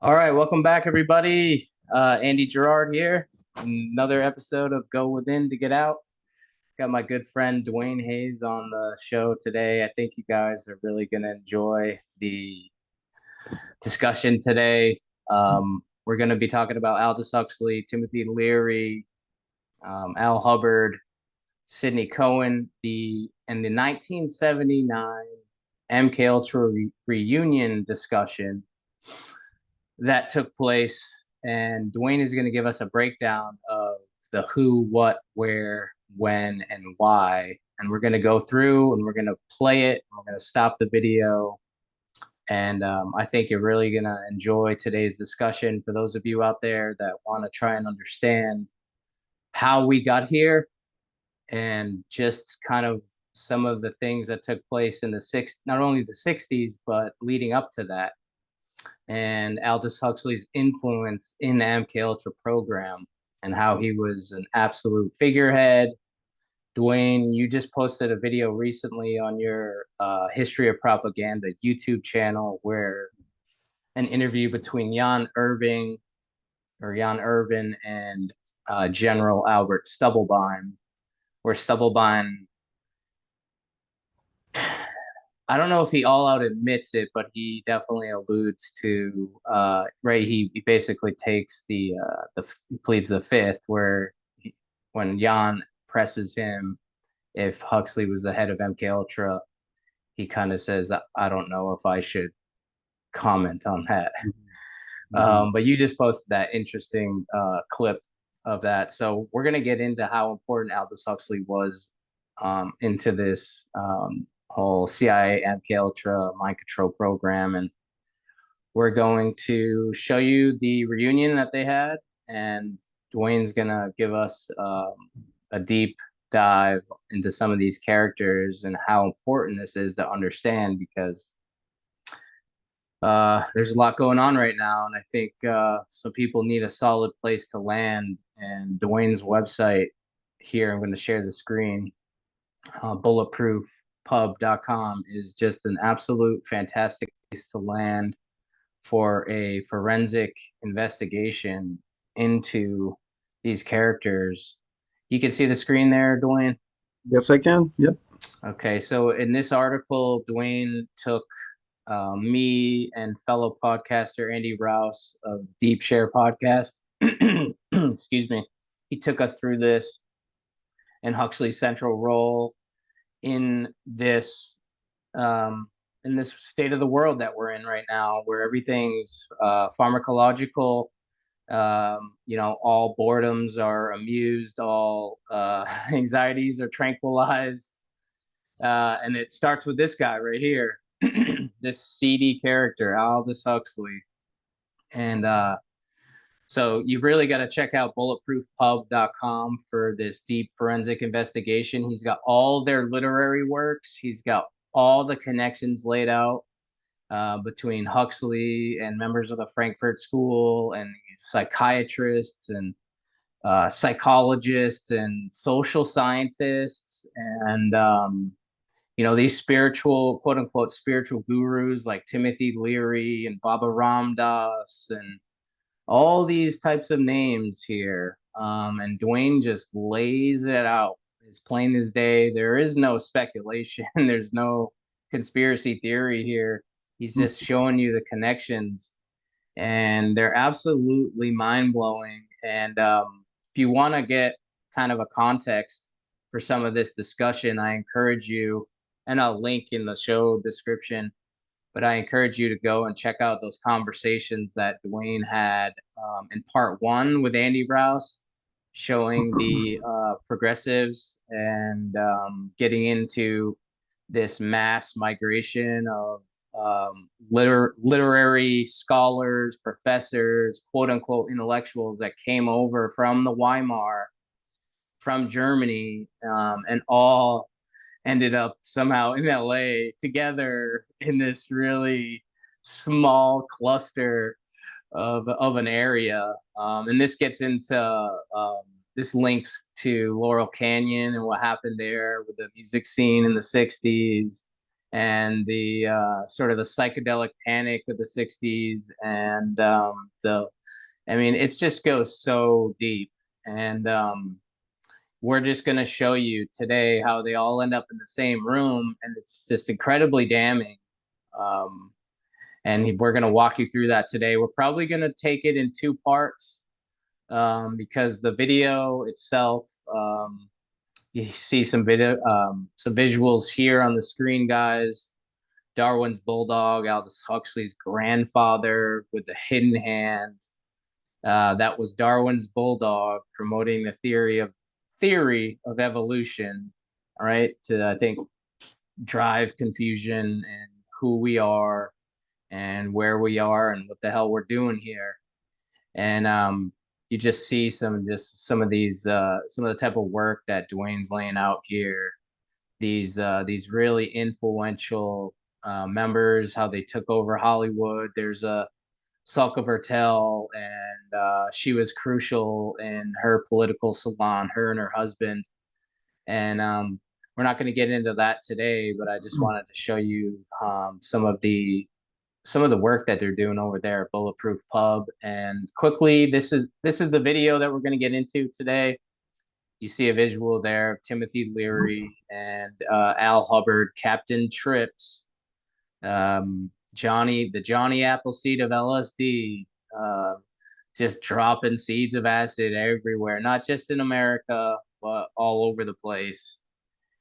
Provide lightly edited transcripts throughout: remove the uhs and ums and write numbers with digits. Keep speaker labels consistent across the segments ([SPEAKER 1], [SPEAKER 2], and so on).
[SPEAKER 1] All right, welcome back, everybody. Andy Gerard here. Another episode of Go Within to Get Out. Got my good friend Duane Hayes on the show today. I think you guys are really going to enjoy the discussion today. We're going to be talking about Aldous Huxley, Timothy Leary, Al Hubbard, Sidney Cohen, the 1979 MK Ultra reunion discussion that took place, and Duane is going to give us a breakdown of the who, what, where, when, and why. And we're going to go through and we're going to play it. We're going to stop the video. And I think you're really going to enjoy today's discussion for those of you out there that want to try and understand how we got here and just kind of some of the things that took place in not only the 60s, but leading up to that, and Aldous Huxley's influence in the MK Ultra program and how he was an absolute figurehead. Duane, you just posted a video recently on your History of Propaganda YouTube channel where an interview between Jan Irvin and General Albert Stubblebine, where Stubblebine, I don't know if he all out admits it, but he definitely alludes to right. He basically takes he pleads the fifth, where when Jan presses him if Huxley was the head of MK Ultra, he kind of says, "I don't know if I should comment on that."
[SPEAKER 2] Mhm.
[SPEAKER 1] But you just posted that interesting clip of that, so we're gonna get into how important Aldous Huxley was into this whole CIA MK Ultra mind control program, and we're going to show you the reunion that they had, and Duane's gonna give us a deep dive into some of these characters and how important this is to understand because there's a lot going on right now, and I think some people need a solid place to land. And Duane's website here, I'm going to share the screen, bulletproofpub.com is just an absolute fantastic place to land for a forensic investigation into these characters. You can see the screen there, Duane.
[SPEAKER 2] Yes, I can. Yep.
[SPEAKER 1] Okay, so in this article, Duane took me and fellow podcaster Andy Rouse of Deep Share Podcast. Excuse me. He took us through this and Huxley's central role in um, this state of the world that we're in right now, where everything's pharmacological. All boredoms are amused, all anxieties are tranquilized, and it starts with this guy right here, this seedy character, Aldous Huxley, and so you've really got to check out bulletproofpub.com for this deep forensic investigation. He's got all their literary works. He's got all the connections laid out between Huxley and members of the Frankfurt School and psychiatrists and psychologists and social scientists and these spiritual, quote unquote, spiritual gurus like Timothy Leary and Baba Ram Dass and all these types of names here. And Duane just lays it out as plain as day. There is no speculation. There's no conspiracy theory here. He's just showing you the connections, and they're absolutely mind blowing. And if you want to get kind of a context for some of this discussion, I encourage you, and I'll link in the show description, but I encourage you to go and check out those conversations that Duane had in part one with Andy Rouse, showing the progressives and getting into this mass migration of literary scholars, professors, quote unquote intellectuals that came over from the Weimar, from Germany, and all ended up somehow in LA together in this really small cluster of an area. And this gets into this links to Laurel Canyon and what happened there with the music scene in the 60s. and the sort of the psychedelic panic of the 60s, and I mean, it just goes so deep. And we're just going to show you today how they all end up in the same room, and it's just incredibly damning. Um, and we're going to walk you through that today. We're probably going to take it in two parts, because the video itself, you see some some visuals here on the screen, guys. Darwin's bulldog, Aldous Huxley's grandfather with the hidden hand. That was Darwin's bulldog promoting the theory of evolution, all right, to, I think, drive confusion and who we are and where we are and what the hell we're doing here. And you just see some of these some of the type of work that Duane's laying out here. These really influential members, how they took over Hollywood. There's a Salka Vertel, and she was crucial in her political salon, her and her husband. And we're not going to get into that today, but I just wanted to show you some of the work that they're doing over there at Bulletproof Pub. And quickly, this is the video that we're going to get into today. You see a visual there of Timothy Leary and Al Hubbard, Captain Trips, Johnny, the Johnny Appleseed of LSD, just dropping seeds of acid everywhere, not just in America, but all over the place.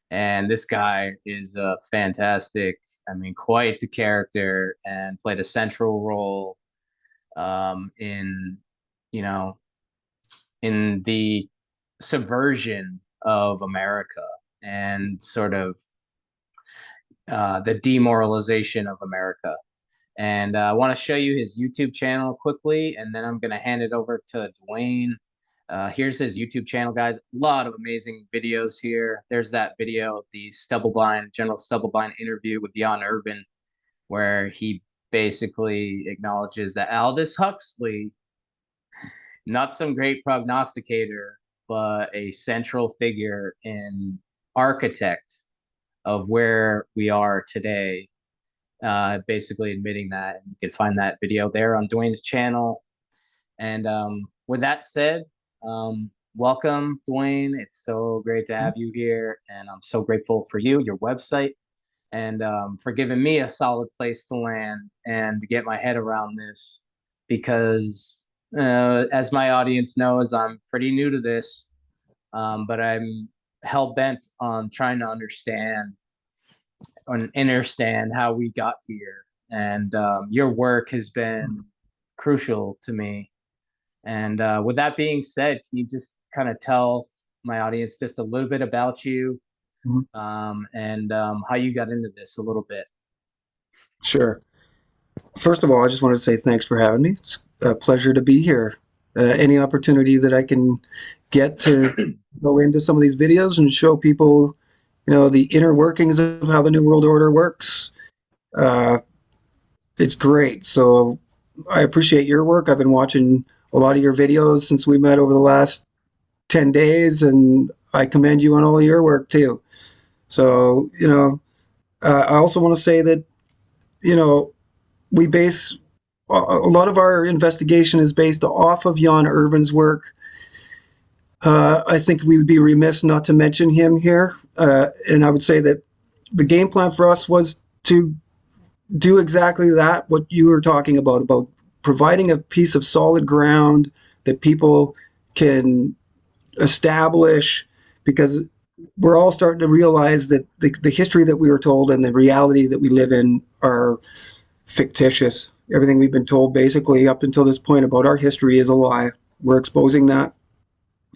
[SPEAKER 1] And this guy is fantastic. I mean, quite the character, and played a central role in, you know, in the subversion of America and sort of the demoralization of America. And I want to show you his YouTube channel quickly, and then I'm going to hand it over to Duane. Here's his YouTube channel, guys. A lot of amazing videos here. There's that video, the General Stubblebine interview with Jan Urban, where he basically acknowledges that Aldous Huxley, not some great prognosticator, but a central figure in architect of where we are today. Basically admitting that. And you can find that video there on Duane's channel. And with that said, welcome, Duane. It's so great to have you here, and I'm so grateful for you, your website, and for giving me a solid place to land and to get my head around this, because as my audience knows, I'm pretty new to this, but I'm hell-bent on trying to understand how we got here. And your work has been crucial to me. And with that being said, can you just kind of tell my audience just a little bit about you, and how you got into this a little bit?
[SPEAKER 2] Sure. First of all, I just wanted to say thanks for having me. It's a pleasure to be here. Any opportunity that I can get to go into some of these videos and show people, the inner workings of how the New World Order works, it's great. So I appreciate your work. I've been watching a lot of your videos since we met over the last 10 days, and I commend you on all of your work too. So, I also want to say that, we base a lot of our investigation is based off of Jan Urban's work. I think we would be remiss not to mention him here. And I would say that the game plan for us was to do exactly that, what you were talking about providing a piece of solid ground that people can establish, because we're all starting to realize that the history that we were told and the reality that we live in are fictitious. Everything we've been told basically up until this point about our history is a lie. We're exposing that.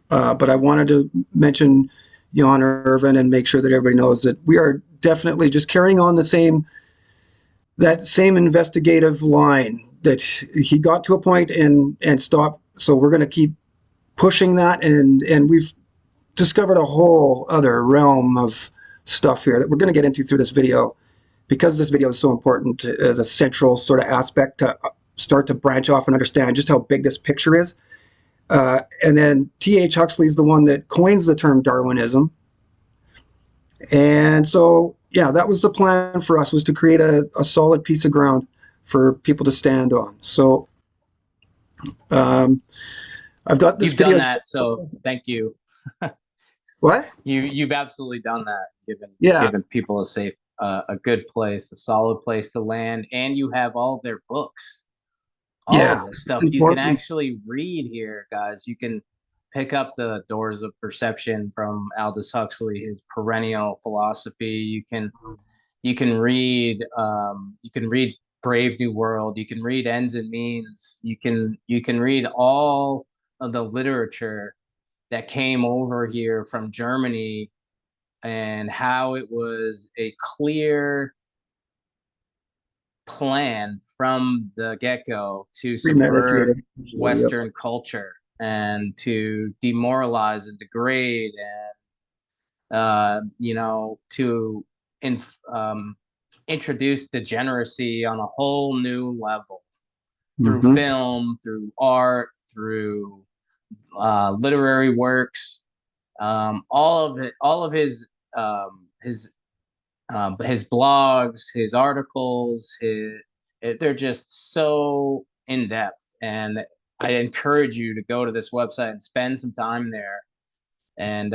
[SPEAKER 2] But I wanted to mention Jan Urban and make sure that everybody knows that we are definitely just carrying on that same investigative line, that he got to a point and stopped. So we're going to keep pushing that, and we've discovered a whole other realm of stuff here that we're going to get into through this video, because this video is so important as a central sort of aspect to start to branch off and understand just how big this picture is. And then T.H. Huxley is the one that coins the term Darwinism. And so yeah, that was the plan for us, was to create a solid piece of ground for people to stand on. So um, I've got this
[SPEAKER 1] You've done
[SPEAKER 2] video.
[SPEAKER 1] that, so thank you.
[SPEAKER 2] What?
[SPEAKER 1] You've absolutely done that,
[SPEAKER 2] Yeah,
[SPEAKER 1] given people a safe, a good place, a solid place to land, and you have all their books, all
[SPEAKER 2] yeah,
[SPEAKER 1] of this
[SPEAKER 2] it's
[SPEAKER 1] stuff you can
[SPEAKER 2] important.
[SPEAKER 1] actually read here, guys. You can pick up the Doors of Perception from Aldous Huxley, his perennial philosophy. You can read Brave New World. You can read Ends and Means. You can read all of the literature that came over here from Germany and how it was a clear plan from the get-go to subvert
[SPEAKER 2] Premeditated. Yep.
[SPEAKER 1] Western culture and to demoralize and degrade and to introduce degeneracy on a whole new level through
[SPEAKER 2] Mm-hmm.
[SPEAKER 1] film, through art, through literary works, all of his blogs, his articles, they're just so in depth. And I encourage you to go to this website and spend some time there and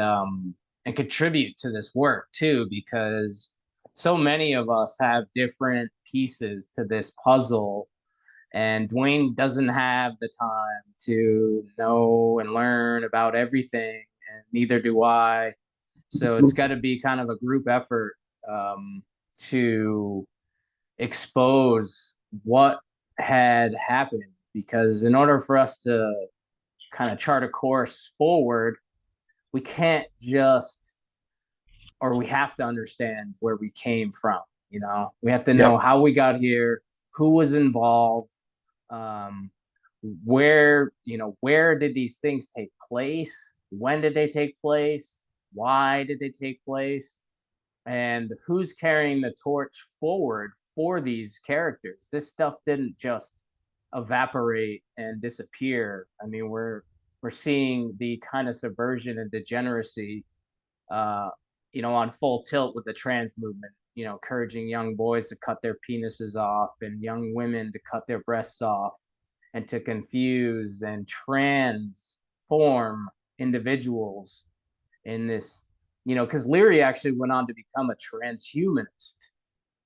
[SPEAKER 1] contribute to this work too, because so many of us have different pieces to this puzzle, and Duane doesn't have the time to know and learn about everything, and neither do I. So it's got to be kind of a group effort to expose what had happened. Because in order for us to kind of chart a course forward, we can't just, or we have to understand where we came from. We have to know
[SPEAKER 2] Yep.
[SPEAKER 1] how we got here, who was involved, um, where did these things take place? When did they take place? Why did they take place? And who's carrying the torch forward for these characters? This stuff didn't just evaporate and disappear. I mean, we're seeing the kind of subversion and degeneracy, uh, on full tilt with the trans movement. Encouraging young boys to cut their penises off and young women to cut their breasts off, and to confuse and transform individuals in this, because Leary actually went on to become a transhumanist,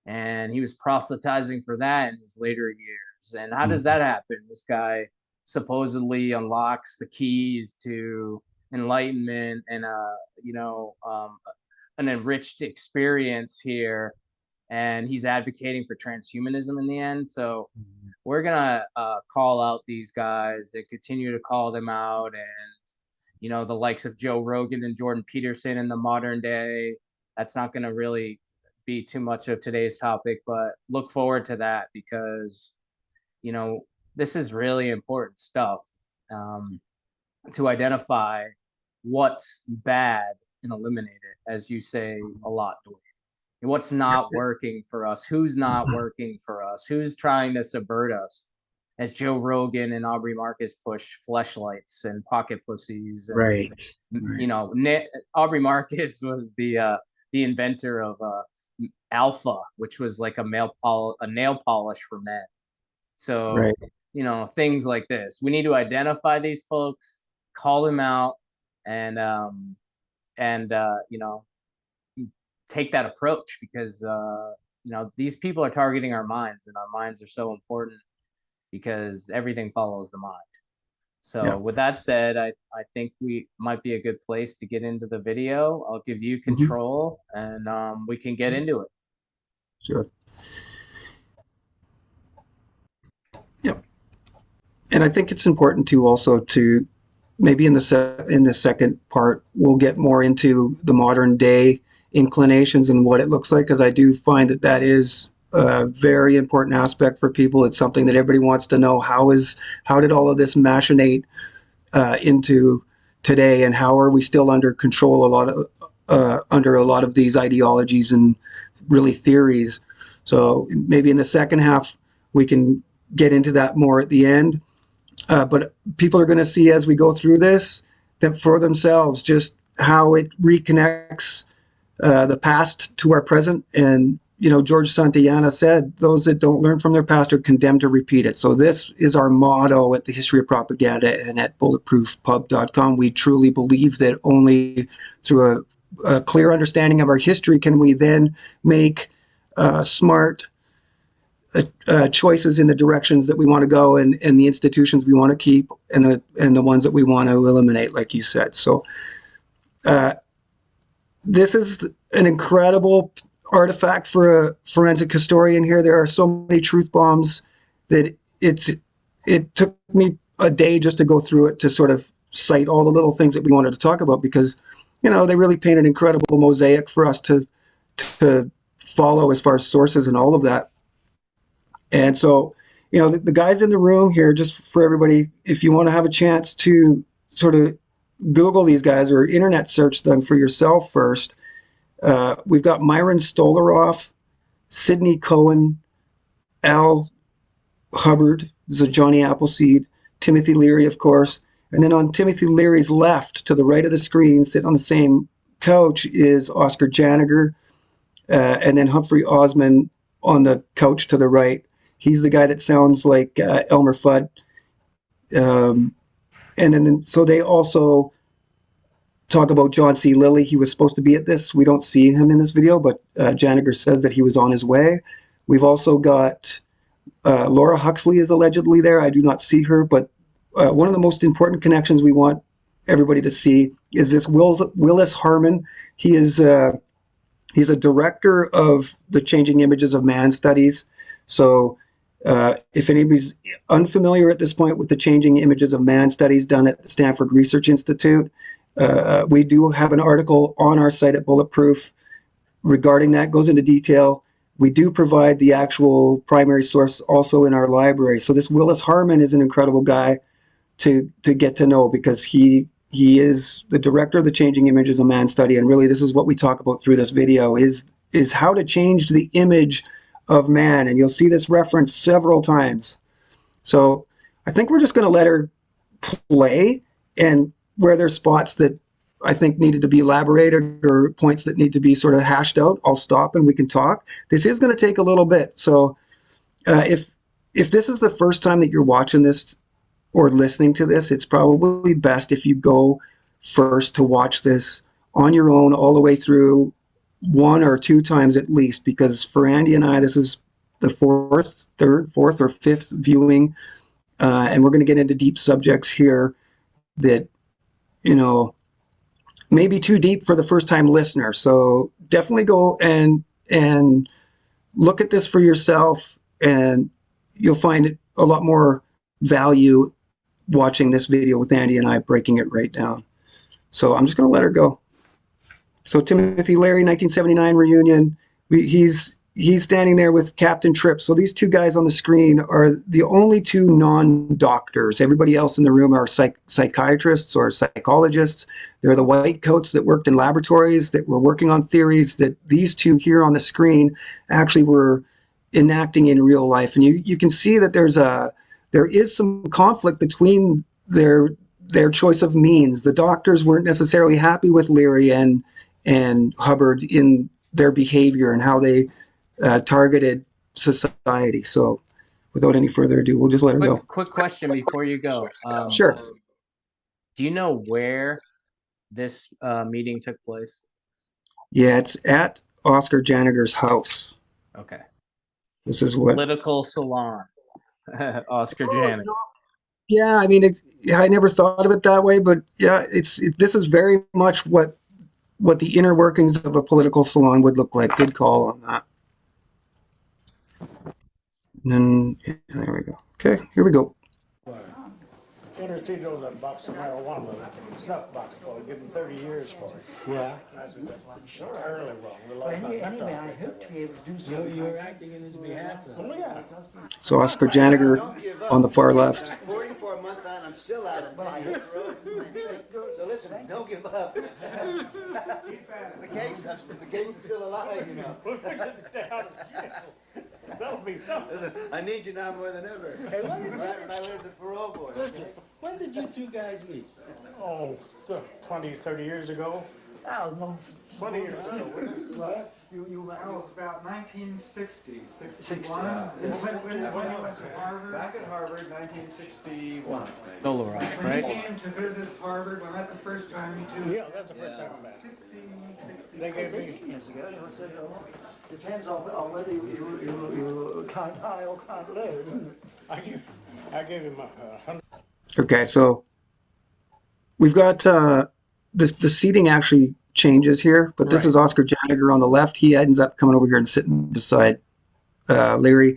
[SPEAKER 1] and he was proselytizing for that in his later years. And how does that happen? This guy supposedly unlocks the keys to enlightenment and an enriched experience here, and he's advocating for transhumanism in the end. So we're gonna call out these guys and continue to call them out, and the likes of Joe Rogan and Jordan Peterson in the modern day. That's not going to really be too much of today's topic, but look forward to that, because this is really important stuff, um, to identify what's bad and eliminate it, as you say a lot, Dwayne. What's not working for us? Who's not working for us? Who's trying to subvert us? As Joe Rogan and Aubrey Marcus push fleshlights and pocket pussies, and
[SPEAKER 2] Right. Right.
[SPEAKER 1] Aubrey Marcus was the inventor of Alpha, which was like a nail polish for men. So
[SPEAKER 2] Right.
[SPEAKER 1] things like this. We need to identify these folks, call them out, and take that approach, because these people are targeting our minds, and our minds are so important, because everything follows the mind. So
[SPEAKER 2] Yeah.
[SPEAKER 1] with that said, I think we might be a good place to get into the video. I'll give you
[SPEAKER 2] Mm-hmm.
[SPEAKER 1] control, and we can get into it.
[SPEAKER 2] Sure. Yep. And I think it's important to also to maybe in the second part we'll get more into the modern day inclinations and what it looks like, because I do find that is a very important aspect for people. It's something that everybody wants to know. How did all of this machinate into today, and how are we still under control under a lot of these ideologies and really theories? So maybe in the second half we can get into that more at the end. But people are going to see as we go through this that for themselves just how it reconnects the past to our present. And, George Santayana said, those that don't learn from their past are condemned to repeat it. So this is our motto at the History of Propaganda and at bulletproofpub.com. We truly believe that only through a clear understanding of our history can we then make smart choices in the directions that we want to go and the institutions we want to keep and the ones that we want to eliminate, like you said. So this is an incredible artifact for a forensic historian here. There are so many truth bombs that it took me a day just to go through it to sort of cite all the little things that we wanted to talk about, because they really paint an incredible mosaic for us to follow as far as sources and all of that. And so, the guys in the room here, just for everybody, if you want to have a chance to sort of Google these guys or internet search them for yourself first, we've got Myron Stolaroff, Sidney Cohen, Al Hubbard, this is Johnny Appleseed, Timothy Leary, of course. And then on Timothy Leary's left, to the right of the screen, sitting on the same couch, is Oscar Janiger, and then Humphrey Osmond on the couch to the right. He's the guy that sounds like Elmer Fudd. And then, so they also talk about John C. Lilly. He was supposed to be at this. We don't see him in this video, but Janiger says that he was on his way. We've also got Laura Huxley is allegedly there. I do not see her, but one of the most important connections we want everybody to see is this Willis Harmon. He is he's a director of the Changing Images of Man studies. So if anybody's unfamiliar at this point with the Changing Images of Man studies done at the Stanford Research Institute, we do have an article on our site at Bulletproof regarding that. Goes into detail. We do provide the actual primary source also in our library. So this Willis Harmon is an incredible guy to get to know, because he is the director of the Changing Images of Man study, and really this is what we talk about through this video is how to change the image of man, and you'll see this reference several times. So I think we're just going to let her play, and where there's spots that I think needed to be elaborated or points that need to be sort of hashed out, I'll stop and we can talk. This is going to take a little bit. So if this is the first time that you're watching this or listening to this, it's probably best if you go first to watch this on your own all the way through, one or two times at least, because for Andy and I, this is the fourth or fifth viewing, and we're going to get into deep subjects here that, may be too deep for the first-time listener. So definitely go and look at this for yourself, and you'll find a lot more value watching this video with Andy and I breaking it right down. So I'm just going to let her go. So Timothy Leary, 1979 reunion. He's standing there with Captain Tripp. So these two guys on the screen are the only two non-doctors. Everybody else in the room are psychiatrists or psychologists. They're the white coats that worked in laboratories, that were working on theories that these two here on the screen actually were enacting in real life. And you can see that there is some conflict between their choice of means. The doctors weren't necessarily happy with Leary and Hubbard in their behavior and how they targeted society. So without any further ado, we'll just let her go.
[SPEAKER 1] Quick question before you go.
[SPEAKER 2] Sure.
[SPEAKER 1] Do you know where this meeting took place?
[SPEAKER 2] Yeah, it's at Oscar Janiger's house.
[SPEAKER 1] Okay.
[SPEAKER 2] This is what...
[SPEAKER 1] Political salon. Oscar Janiger.
[SPEAKER 2] Yeah, I mean, I never thought of it that way, but yeah, this is very much what the inner workings of a political salon would look like. Good call on that. And then, yeah, there we go. Okay, here we go.
[SPEAKER 3] Interstate owes a box of marijuana, snuff box for it, give him 30 years for it. Yeah. Sure, early wrong.
[SPEAKER 4] Anyway, I hope to be able to do something. You're acting in his behalf.
[SPEAKER 3] Oh, yeah.
[SPEAKER 2] So Oscar Janiger on the far left.
[SPEAKER 5] 44 months on, I'm still out of time. So listen, don't give up. The case is still alive, you know.
[SPEAKER 3] That'll be something.
[SPEAKER 5] I need you now more than ever.
[SPEAKER 4] Hey, when
[SPEAKER 5] I learned the parole board.
[SPEAKER 4] Listen, when did you two guys meet?
[SPEAKER 3] Oh, 20, 30 years ago.
[SPEAKER 4] That was most
[SPEAKER 3] 20 years ago, wasn't it?
[SPEAKER 4] What? You
[SPEAKER 6] That was about 1960, 61.
[SPEAKER 4] 61.
[SPEAKER 6] When you went to Harvard.
[SPEAKER 7] Back at Harvard, 1961.
[SPEAKER 1] Still around,
[SPEAKER 6] When
[SPEAKER 1] right?
[SPEAKER 6] he came to visit Harvard, when that's the first time he did.
[SPEAKER 3] Yeah, that's the first time I met him.
[SPEAKER 6] 60.
[SPEAKER 3] They gave me,
[SPEAKER 4] years ago, you said, depends on whether you can't high or can't low.
[SPEAKER 3] I gave him 100.
[SPEAKER 2] Okay, so we've got the seating actually changes here, but this
[SPEAKER 1] Right.
[SPEAKER 2] is Oscar Janiger on the left. He ends up coming over here and sitting beside Leary.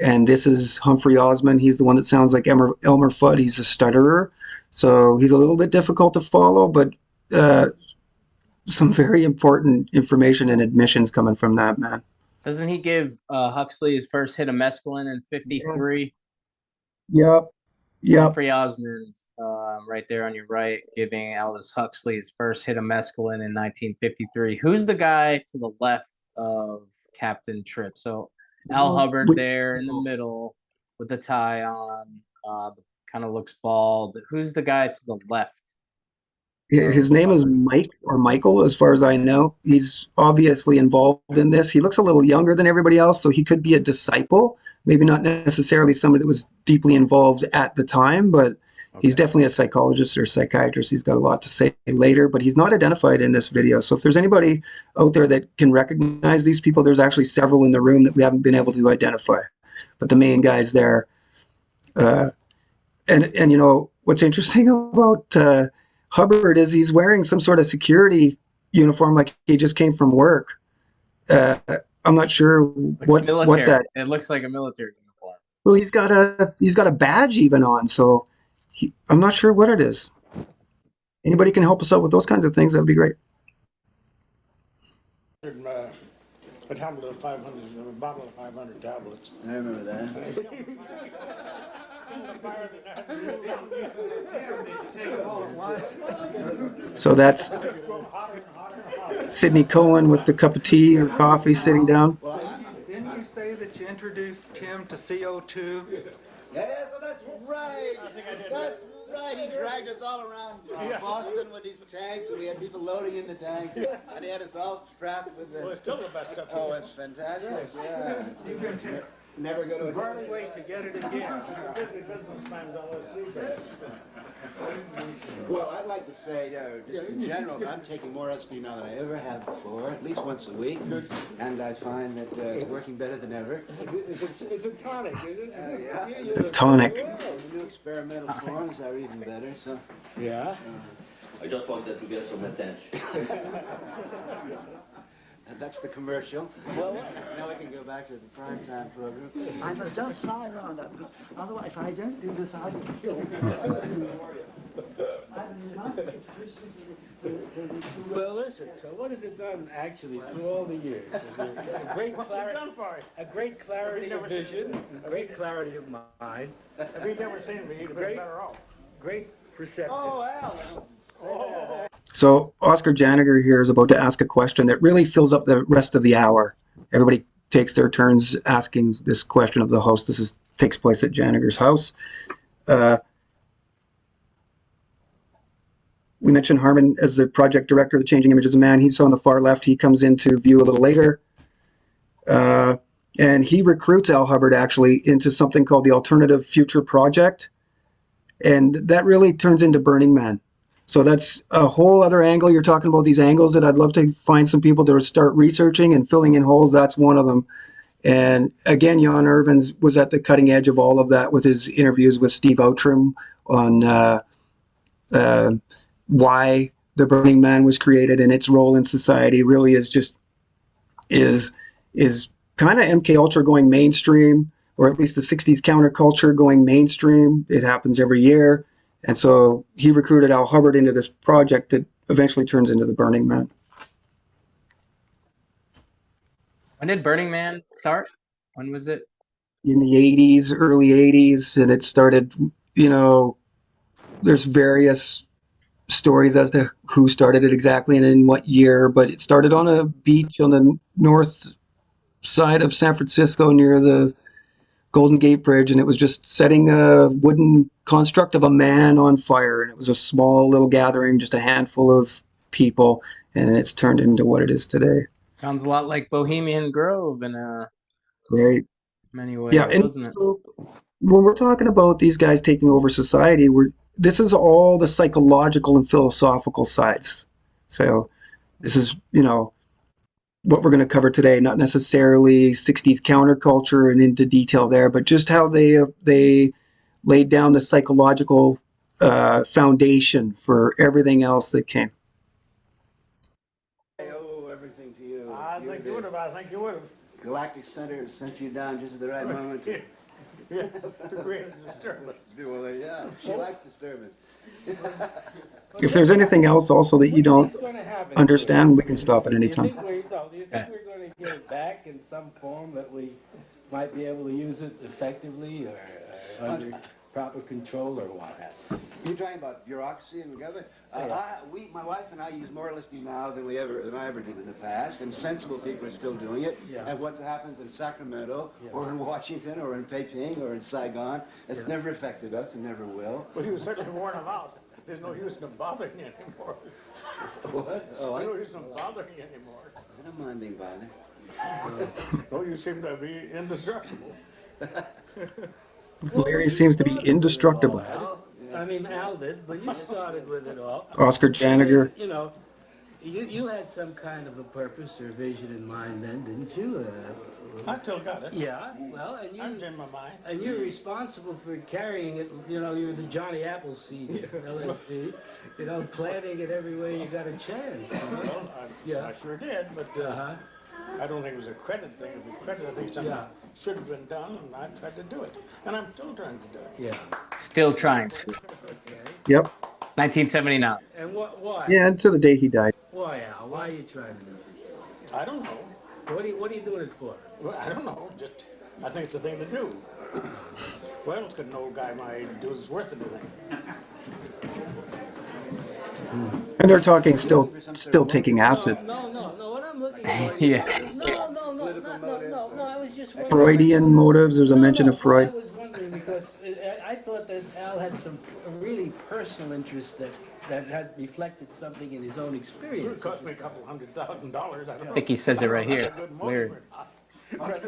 [SPEAKER 2] And this is Humphrey Osmond. He's the one that sounds like Elmer Fudd. He's a stutterer, so he's a little bit difficult to follow, but some very important information and admissions coming from that man.
[SPEAKER 1] Doesn't he give Huxley his first hit of mescaline in 53?
[SPEAKER 2] Yep.
[SPEAKER 1] Humphrey Osmond, right there on your right, giving Aldous Huxley his first hit of mescaline in 1953. Who's the guy to the left of Captain Tripp? So Al Hubbard there in the middle with the tie on, kind of looks bald. Who's the guy to the left?
[SPEAKER 2] His name is Mike or Michael, as far as I know. He's obviously involved in this. He looks a little younger than everybody else, so he could be a disciple. Maybe not necessarily somebody that was deeply involved at the time, but he's definitely a psychologist or psychiatrist. He's got a lot to say later, but he's not identified in this video. So if there's anybody out there that can recognize these people, there's actually several in the room that we haven't been able to identify. But the main guy's there. And you know, what's interesting about Hubbard is he's wearing some sort of security uniform, like he just came from work. I'm not sure what that.
[SPEAKER 1] It looks like a military uniform.
[SPEAKER 2] Well, he's got a badge even on, so I'm not sure what it is. Anybody can help us out with those kinds of things, that'd be great.
[SPEAKER 3] A tablet of 500, a bottle of 500 tablets.
[SPEAKER 5] I remember that.
[SPEAKER 2] So that's Sidney Cohen with the cup of tea or coffee sitting down.
[SPEAKER 6] Didn't you say that you introduced Tim to CO2?
[SPEAKER 5] Yeah, so that's right. That's right. He dragged us all around Boston with these tanks, and we had people loading in the tanks, and he had us all strapped with the.
[SPEAKER 3] Well, it's still the best stuff.
[SPEAKER 5] Oh, it's fantastic. Yeah. Never go to a
[SPEAKER 3] Hardly wait to get it again. Businessman's always do that.
[SPEAKER 5] Well, I'd like to say, just in general, that I'm taking more SP now than I ever have before, at least once a week, and I find that it's working better than ever.
[SPEAKER 3] It's a tonic, is it?
[SPEAKER 5] Yeah.
[SPEAKER 2] A tonic.
[SPEAKER 5] The new experimental forms are even better, so.
[SPEAKER 3] Yeah.
[SPEAKER 8] I just wanted to get some attention.
[SPEAKER 5] That's the commercial. Now we can go back to the primetime program.
[SPEAKER 4] I must just fly around that, because otherwise, if I don't do this, I'll be killed.
[SPEAKER 9] Well, listen, so what has it done actually through all the years? A great clarity of vision, a great clarity of mind.
[SPEAKER 3] If he'd never seen me, he'd have been better off.
[SPEAKER 9] Great perception.
[SPEAKER 5] Oh, well.
[SPEAKER 2] So Oscar Janiger here is about to ask a question that really fills up the rest of the hour. Everybody takes their turns asking this question of the host. This takes place at Janiger's house. We mentioned Harmon as the project director of the Changing Images of Man. He's on the far left. He comes into view a little later. And he recruits Al Hubbard actually into something called the Alternative Future Project. And that really turns into Burning Man. So that's a whole other angle. You're talking about these angles that I'd love to find some people to start researching and filling in holes. That's one of them. And again, Jan Irvins was at the cutting edge of all of that with his interviews with Steve Outram on why the Burning Man was created and its role in society. Really is kind of MK Ultra going mainstream, or at least the 60s counterculture going mainstream. It happens every year. And so he recruited Al Hubbard into this project that eventually turns into the Burning Man.
[SPEAKER 1] When did Burning Man start? When was it?
[SPEAKER 2] In the 80s, early 80s, and it started, you know, there's various stories as to who started it exactly and in what year, but it started on a beach on the north side of San Francisco near the Golden Gate Bridge, and it was just setting a wooden construct of a man on fire, and it was a small little gathering, just a handful of people, and it's turned into what it is today.
[SPEAKER 1] Sounds a lot like Bohemian Grove in
[SPEAKER 2] Right.
[SPEAKER 1] many ways,
[SPEAKER 2] Yeah, and
[SPEAKER 1] doesn't it?
[SPEAKER 2] so when we're talking about these guys taking over society, this is all the psychological and philosophical sides. So this is, what we're going to cover today, not necessarily 60s counterculture and into detail there, but just how they laid down the psychological foundation for everything else that came.
[SPEAKER 5] I owe everything to you.
[SPEAKER 3] I think you would have. I think you would have.
[SPEAKER 5] Galactic Center sent you down just at the right moment. To
[SPEAKER 3] Yeah, to create a disturbance.
[SPEAKER 5] well, yeah, she likes disturbance.
[SPEAKER 2] If there's anything else also that you don't
[SPEAKER 9] What's gonna happen?
[SPEAKER 2] understand, we can stop at any
[SPEAKER 9] Do you think
[SPEAKER 2] time.
[SPEAKER 9] we're going to get it back in some form that we might be able to use it effectively or under proper control or what?
[SPEAKER 5] You're talking about bureaucracy and government. My wife and I use more honesty now than I ever did in the past, and sensible people are still doing it.
[SPEAKER 9] Yeah.
[SPEAKER 5] And what happens in Sacramento or in Washington or in Beijing or in Saigon, it's never affected us and never will.
[SPEAKER 3] But you certainly warn them out. There's no use in them bothering you anymore.
[SPEAKER 5] What? Oh,
[SPEAKER 3] There's no use in them bothering you anymore.
[SPEAKER 5] I don't mind being bothered.
[SPEAKER 3] Oh, you seem to be indestructible.
[SPEAKER 2] Larry seems to be indestructible.
[SPEAKER 9] I mean, Al did, but you started with it all.
[SPEAKER 2] Oscar Janiger.
[SPEAKER 9] You had some kind of a purpose or vision in mind then, didn't you?
[SPEAKER 3] I still got it.
[SPEAKER 9] Yeah, well,
[SPEAKER 3] I'm in my mind.
[SPEAKER 9] and you're responsible for carrying it. You're the Johnny Appleseed of LSD. Planting it everywhere you got a chance.
[SPEAKER 3] Well, I sure did, but I don't think it was a credit thing. It was credit. I think something should have been done, and I tried to do it. And I'm still trying to do it.
[SPEAKER 9] Yeah.
[SPEAKER 1] Still trying to.
[SPEAKER 2] Yep.
[SPEAKER 1] 1979.
[SPEAKER 9] And why?
[SPEAKER 2] Yeah, until the day he died.
[SPEAKER 9] Why, Al? Why are you trying to do it?
[SPEAKER 3] I don't know.
[SPEAKER 9] What are you doing it for?
[SPEAKER 3] Well, I don't know. Just, I think it's a thing to do. What else could an old guy my age do that's worth anything?
[SPEAKER 2] And they're talking still taking acid.
[SPEAKER 9] No. What I'm looking for.
[SPEAKER 1] Yeah.
[SPEAKER 9] No. I was just wondering.
[SPEAKER 2] Freudian motives. There's a mention of Freud.
[SPEAKER 9] I was wondering because I thought that Al had some really personal interest that had reflected something in his own experience.
[SPEAKER 3] It cost me a couple $100,000. I don't know.
[SPEAKER 1] I think he says it right here. Weird.
[SPEAKER 3] Not to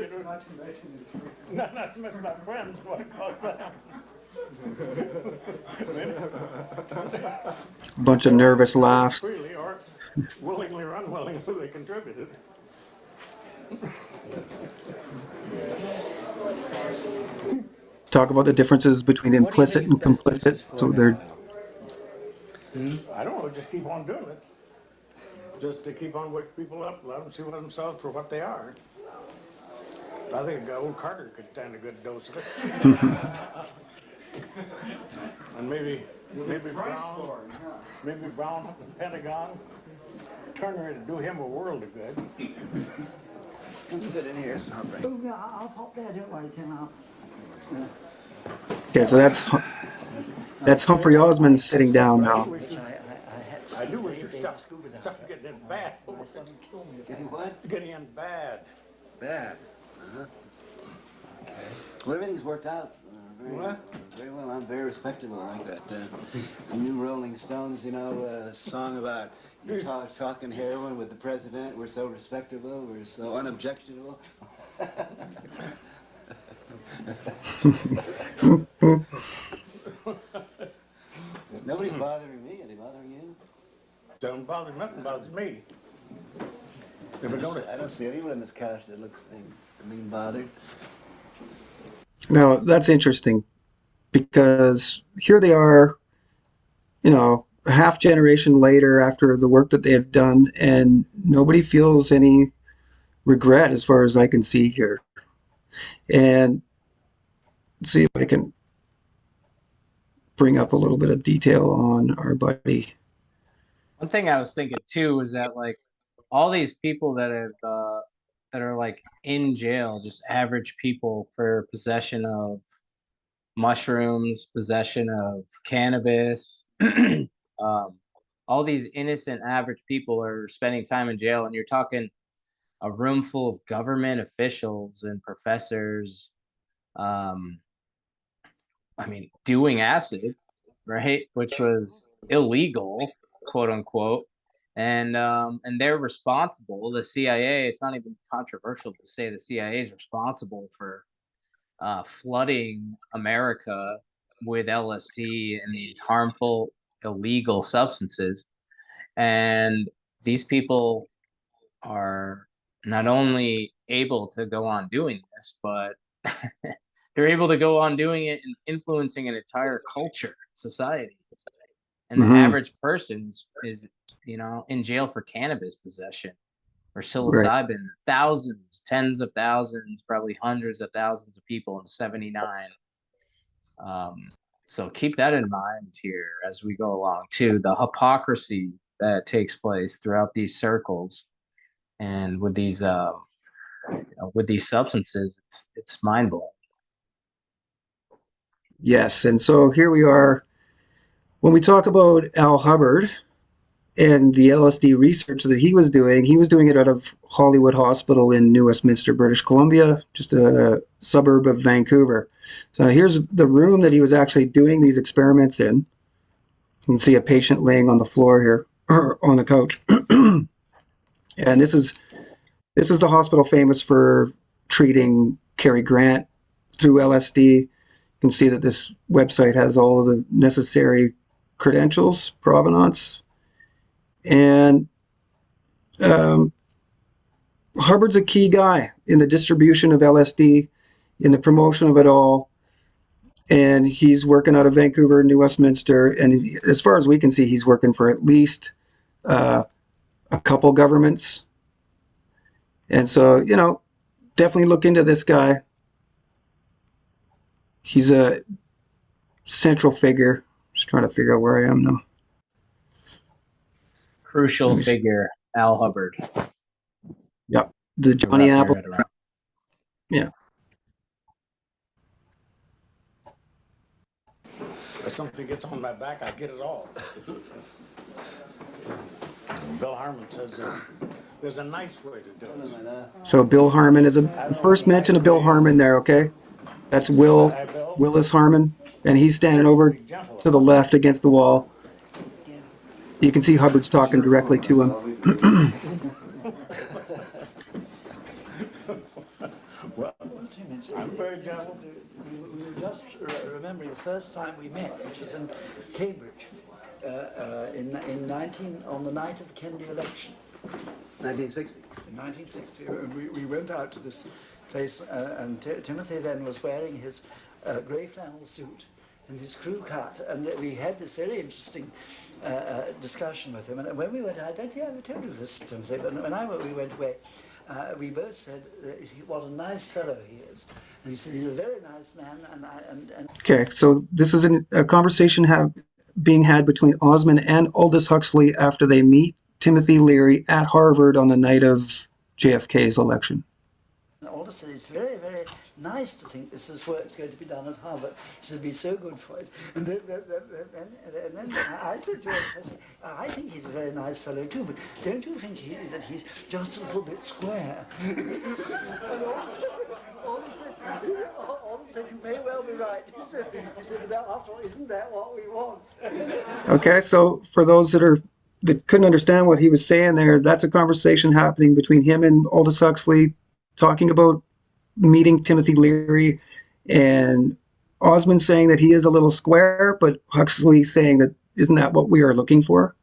[SPEAKER 3] mention my friends, what it cost them.
[SPEAKER 2] Bunch of nervous laughs.
[SPEAKER 3] Freely or willingly or unwillingly, they contributed.
[SPEAKER 2] Talk about the differences between implicit and complicit. So they're.
[SPEAKER 3] I don't know, just keep on doing it. Just to keep on waking people up, let them see themselves for what they are. I think old Carter could stand a good dose of it. And maybe Brown at the Pentagon, Turner to do him a world of good.
[SPEAKER 5] Come sit in here, Hubbard.
[SPEAKER 4] Oh, yeah, I'll pop that in while you come out.
[SPEAKER 2] Okay, so that's Humphrey Osmond sitting down now.
[SPEAKER 3] I do wish your stuff getting in bad.
[SPEAKER 5] Getting what?
[SPEAKER 3] Getting in bad.
[SPEAKER 5] Bad. Well, everything's worked out very well. I'm very respectable like that. The new Rolling Stones, song about talking heroin with the president. We're so respectable. We're so unobjectionable. Nobody's bothering me. Are they bothering you?
[SPEAKER 3] Don't bother. Nothing bothers me.
[SPEAKER 5] I don't see anyone in this couch that looks being bothered.
[SPEAKER 2] Now, that's interesting because here they are, a half generation later after the work that they have done, and nobody feels any regret as far as I can see here. And let's see if I can bring up a little bit of detail on our buddy.
[SPEAKER 1] One thing I was thinking too is that all these people that are in jail, just average people for possession of mushrooms, possession of cannabis, all these innocent average people are spending time in jail, and you're talking a room full of government officials and professors, doing acid, right? Which was illegal, quote unquote. and they're responsible. The CIA. It's not even controversial to say the CIA is responsible for flooding America with LSD and these harmful illegal substances. And these people are not only able to go on doing this, but they're able to go on doing it and influencing an entire culture, society. And the average person is, in jail for cannabis possession or psilocybin. Thousands, tens of thousands, probably hundreds of thousands of people in 79. So keep that in mind here as we go along too. The hypocrisy that takes place throughout these circles and with these substances, it's mind blowing.
[SPEAKER 2] Yes, and so here we are. When we talk about Al Hubbard and the LSD research that he was doing it out of Hollywood Hospital in New Westminster, British Columbia, just a suburb of Vancouver. So here's the room that he was actually doing these experiments in. You can see a patient laying on the floor here, or on the couch. And this is the hospital famous for treating Cary Grant through LSD. You can see that this website has all of the necessary credentials, provenance. And Hubbard's a key guy in the distribution of LSD, in the promotion of it all. And he's working out of Vancouver, New Westminster. And as far as we can see, he's working for at least a couple governments. And so, definitely look into this guy. He's a central figure. Just trying to figure out where I am now.
[SPEAKER 1] Crucial figure, Al Hubbard.
[SPEAKER 2] Yep. The Johnny Apple. Yeah.
[SPEAKER 3] If something gets on my back, I get it all. Bill Harmon says there's a nice way to do it.
[SPEAKER 2] So Bill Harmon is the first mention of Bill Harmon there, okay? That's Willis Harmon, and he's standing over to the left against the wall. You can see Hubbard's talking directly to him.
[SPEAKER 3] Well, I'm very gentle.
[SPEAKER 4] We just remember the first time we met, which was in Cambridge, on the night of the Kennedy election.
[SPEAKER 5] 1960.
[SPEAKER 4] In 1960, we went out to this place, and Timothy then was wearing his grey flannel suit and his crew cut, and we had this very interesting discussion with him. And when we went, I don't think I ever told you this, Timothy, but when we went away, we both said what a nice fellow he is. And he said he's a very nice man. And
[SPEAKER 2] Okay, so this is a conversation being had between Osmond and Aldous Huxley after they meet Timothy Leary at Harvard on the night of JFK's election.
[SPEAKER 4] Aldous said it's very, very nice to think this is work's going to be done at Harvard. It should be so good for it. And then I said to him, I think he's a very nice fellow too, but don't you think that he's just a little bit square? Aldous said, you may well be right. He said, but after all, isn't that what we want?
[SPEAKER 2] Okay, so for those that couldn't understand what he was saying there, that's a conversation happening between him and Aldous Huxley, talking about meeting Timothy Leary, and Osmond saying that he is a little square, but Huxley saying that isn't that what we are looking for?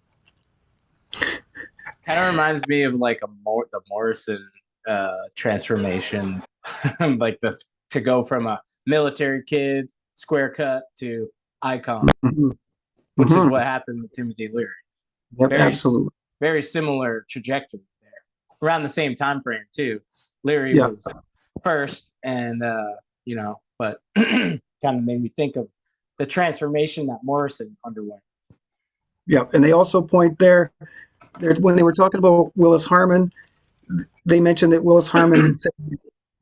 [SPEAKER 1] Kind of reminds me of like the Morrison transformation, like to go from a military kid, square cut, to icon, which is what happened with Timothy Leary.
[SPEAKER 2] Yep, absolutely. Very
[SPEAKER 1] similar trajectory there. Around the same time frame too. Leary was first, and but kind of made me think of the transformation that Morrison underwent.
[SPEAKER 2] Yeah, and they also point there when they were talking about Willis Harmon, they mentioned that Willis Harmon had said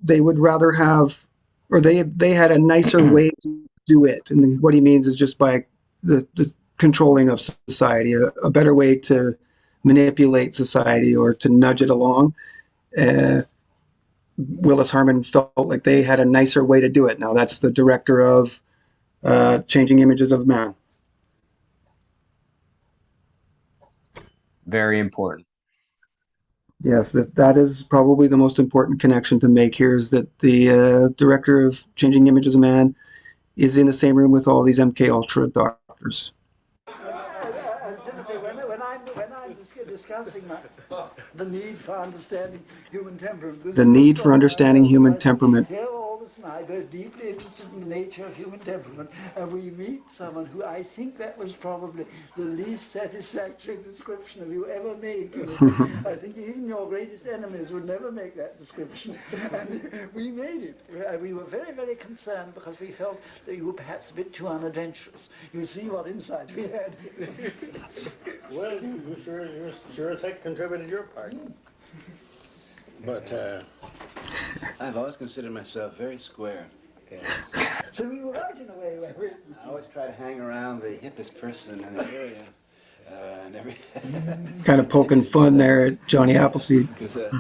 [SPEAKER 2] they would rather have, or they had a nicer way to do it, and what he means is just by the controlling of society, a better way to manipulate society or to nudge it along. Willis Harmon felt like they had a nicer way to do it. Now that's the director of Changing Images of Man.
[SPEAKER 1] Very important.
[SPEAKER 2] Yes, that is probably the most important connection to make here, is that the director of Changing Images of Man is in the same room with all these MK Ultra doctors.
[SPEAKER 4] Timothy, when I'm discussing the need for understanding human temperament, this
[SPEAKER 2] The
[SPEAKER 4] is
[SPEAKER 2] need for
[SPEAKER 4] what
[SPEAKER 2] understanding human temperament.
[SPEAKER 4] Here all this and I both deeply interested in the nature of human temperament, and we meet someone who I think that was probably the least satisfactory description of you ever made. I think even your greatest enemies would never make that description, and we made it. We were very, very concerned because we felt that you were perhaps a bit too unadventurous. You see what insight we had.
[SPEAKER 3] Well, you sure contributed your part. But
[SPEAKER 5] I've always considered myself very square.
[SPEAKER 4] So we were right in a way.
[SPEAKER 5] I always try to hang around the hippest person in the area.
[SPEAKER 2] Kind of poking fun there at Johnny Appleseed.
[SPEAKER 5] Because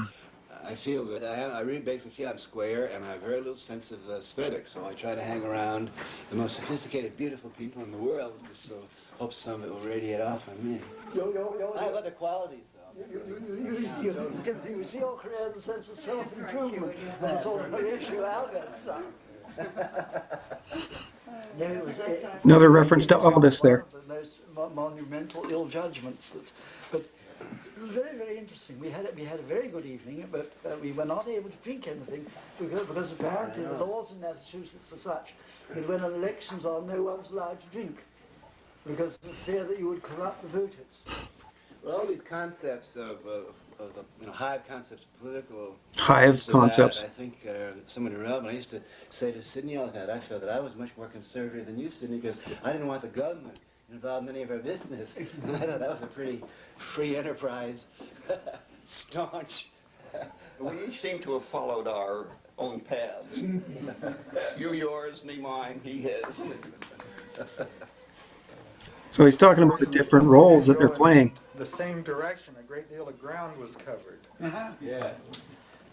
[SPEAKER 5] I feel that I really basically feel I'm square, and I have very little sense of aesthetics. So I try to hang around the most sophisticated, beautiful people in the world, just so hope some of it will radiate off on me. I have other qualities, though.
[SPEAKER 4] You see your career in the sense of self-improvement, and the sort of issue Albert's son.
[SPEAKER 2] Another reference to Aldous there.
[SPEAKER 4] One of the most monumental ill judgments but it was very, very interesting. We had a very good evening, but we were not able to drink anything because apparently the laws in Massachusetts are such that when elections are, no one's allowed to drink because of fear that you would corrupt the voters.
[SPEAKER 5] Well, all these concepts of the hive concepts, political
[SPEAKER 2] Hive concepts.
[SPEAKER 5] I think somewhat irrelevant. I used to say to Sydney all the time, I felt that I was much more conservative than you, Sydney, because I didn't want the government involved in any of our business. I thought that was a pretty free enterprise, staunch.
[SPEAKER 10] We each seem to have followed our own paths. You yours, me mine, he his.
[SPEAKER 2] So he's talking about the different roles that they're playing.
[SPEAKER 6] The same direction, a great deal of ground was covered.
[SPEAKER 5] Yeah.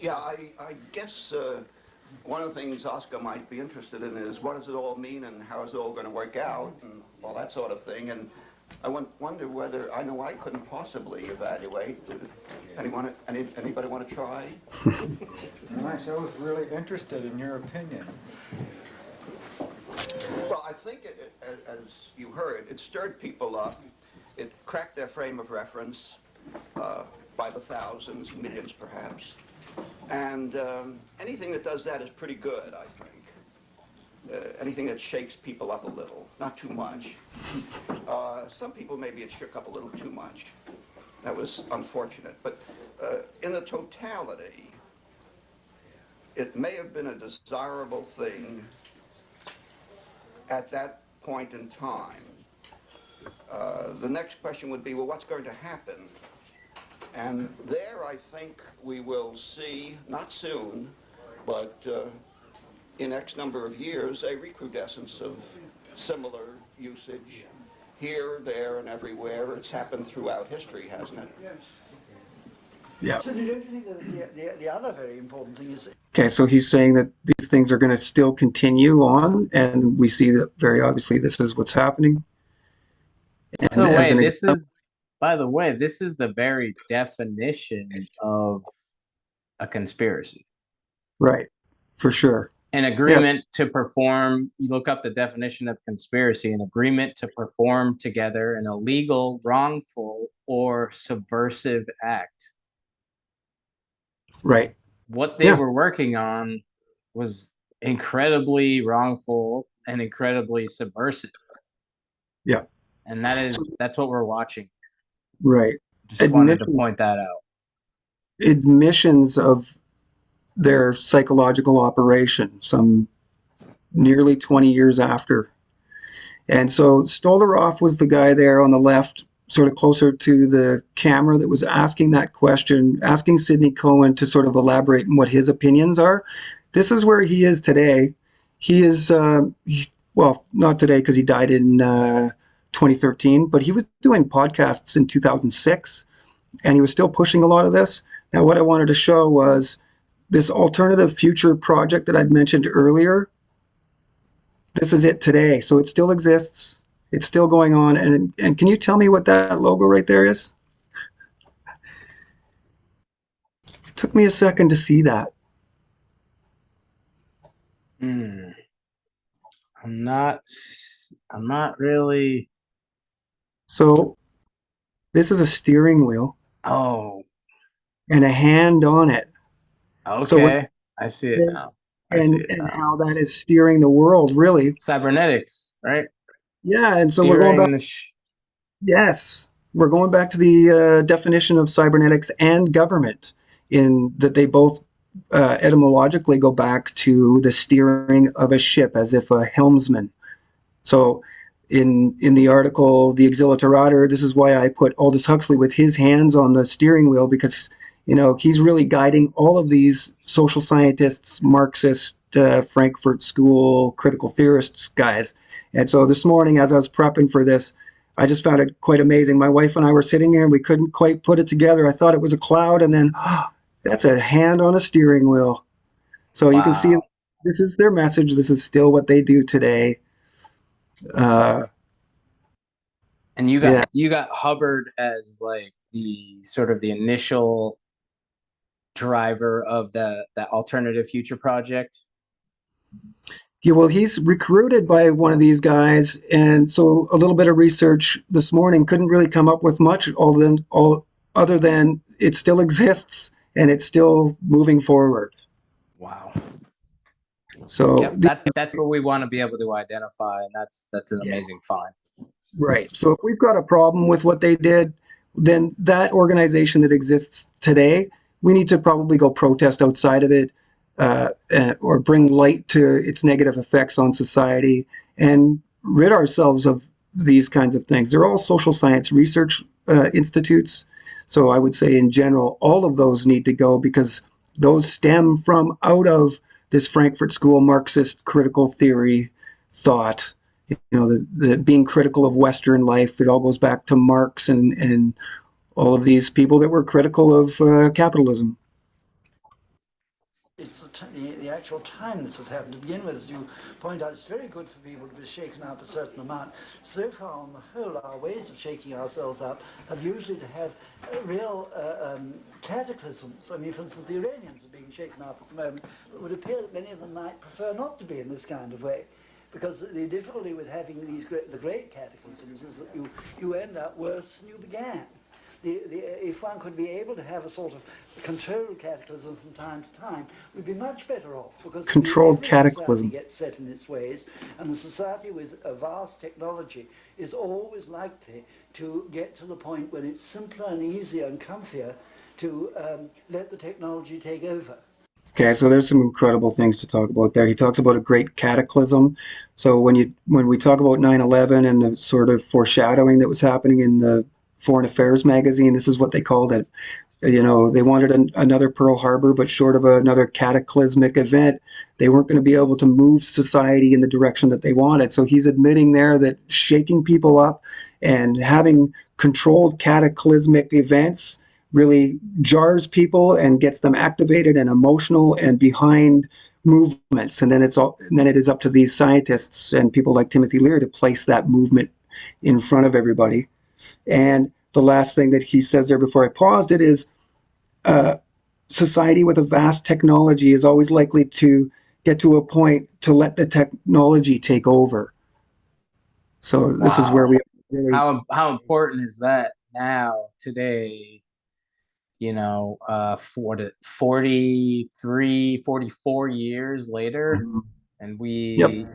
[SPEAKER 10] Yeah, I guess one of the things Oscar might be interested in is what does it all mean and how is it all going to work out and all that sort of thing. And I wonder whether, I know I couldn't possibly evaluate. Anybody want to try?
[SPEAKER 6] I was really interested in your opinion.
[SPEAKER 10] Well, I think, as you heard, it stirred people up. It cracked their frame of reference by the thousands, millions perhaps. And anything that does that is pretty good, I think. Anything that shakes people up a little, not too much. Some people maybe it shook up a little too much. That was unfortunate. But in the totality, it may have been a desirable thing at that point in time. The next question would be, well, what's going to happen? And there, I think we will see, not soon, but in X number of years, a recrudescence of similar usage here, there, and everywhere. It's happened throughout history, hasn't it?
[SPEAKER 4] Yes.
[SPEAKER 2] Yeah.
[SPEAKER 4] So don't you think that the other very important thing is...
[SPEAKER 2] Okay, so he's saying that these things are going to still continue on, and we see that very obviously this is what's happening. And
[SPEAKER 1] By the way, this is the very definition of a conspiracy.
[SPEAKER 2] Right, for sure.
[SPEAKER 1] An agreement to perform, you look up the definition of conspiracy, an agreement to perform together an illegal, wrongful, or subversive act.
[SPEAKER 2] Right.
[SPEAKER 1] What they were working on was incredibly wrongful and incredibly subversive.
[SPEAKER 2] Yeah.
[SPEAKER 1] And that's what we're watching.
[SPEAKER 2] Right.
[SPEAKER 1] Just wanted to point that out.
[SPEAKER 2] Admissions of their psychological operation, some nearly 20 years after. And so Stolaroff was the guy there on the left, sort of closer to the camera, that was asking that question, asking Sidney Cohen to sort of elaborate on what his opinions are. This is where he is today. He is, well, not today because he died in 2013, but he was doing podcasts in 2006, and he was still pushing a lot of this. Now, what I wanted to show was this alternative future project that I'd mentioned earlier. This is it today. So it still exists. It's still going on. And can you tell me what that logo right there is? Took me a second to see that.
[SPEAKER 1] I'm not really.
[SPEAKER 2] So this is a steering wheel
[SPEAKER 1] Oh,
[SPEAKER 2] and a hand on it. So
[SPEAKER 1] okay. I see it now. I see it
[SPEAKER 2] and
[SPEAKER 1] now.
[SPEAKER 2] how that is steering the world, really.
[SPEAKER 1] Cybernetics, right?
[SPEAKER 2] Yeah, and so we're going back.
[SPEAKER 1] Steering the
[SPEAKER 2] Yes, we're going back to the definition of cybernetics and government, in that they both etymologically go back to the steering of a ship, as if a helmsman. So in the article, The Exhiliterator, this is why I put Aldous Huxley with his hands on the steering wheel, because he's really guiding all of these social scientists, Marxist, Frankfurt School, critical theorists guys. And so this morning, as I was prepping for this, I just found it quite amazing. My wife and I were sitting here and we couldn't quite put it together. I thought it was a cloud, and then that's a hand on a steering wheel. So you can see
[SPEAKER 1] wow.
[SPEAKER 2] this is their message. This is still what they do today.
[SPEAKER 1] And
[SPEAKER 2] Yeah.
[SPEAKER 1] you got Hubbard as like the sort of the initial driver of that alternative future project.
[SPEAKER 2] Yeah, well, he's recruited by one of these guys, and so a little bit of research this morning couldn't really come up with much other than it still exists and it's still moving forward.
[SPEAKER 1] Wow.
[SPEAKER 2] So
[SPEAKER 1] Yep, that's what we want to be able to identify, and that's an amazing find.
[SPEAKER 2] right. So if we've got a problem with what they did, then that organization that exists today, we need to probably go protest outside of it, or bring light to its negative effects on society and rid ourselves of these kinds of things. They're all social science research institutes. So I would say in general, all of those need to go, because those stem from out of this Frankfurt School Marxist critical theory thought. The being critical of Western life, it all goes back to Marx and all of these people that were critical of capitalism.
[SPEAKER 4] It's the actual time this has happened. To begin with, as you point out, it's very good for people to be shaken up a certain amount. So far, on the whole, our ways of shaking ourselves up have usually to have real cataclysms. I mean, for instance, the Iranians are being shaken up at the moment. It would appear that many of them might prefer not to be in this kind of way, because the difficulty with having the great cataclysms is that you end up worse than you began. If one could be able to have a sort of controlled cataclysm from time to time, we'd be much better off, because
[SPEAKER 2] controlled
[SPEAKER 4] society
[SPEAKER 2] cataclysm
[SPEAKER 4] gets set in its ways, and the society with a vast technology is always likely to get to the point when it's simpler and easier and comfier to let the technology take over.
[SPEAKER 2] Okay, so there's some incredible things to talk about there. He talks about a great cataclysm. So when we talk about 9/11 and the sort of foreshadowing that was happening in the Foreign Affairs magazine, this is what they called it. They wanted another Pearl Harbor, but short of another cataclysmic event, they weren't going to be able to move society in the direction that they wanted. So he's admitting there that shaking people up and having controlled cataclysmic events really jars people and gets them activated and emotional and behind movements. And then it is up to these scientists and people like Timothy Leary to place that movement in front of everybody. And the last thing that he says there before I paused it is, society with a vast technology is always likely to get to a point to let the technology take over. So this is where we really...
[SPEAKER 1] How important is that now, today, 44 years later, and we... Yep.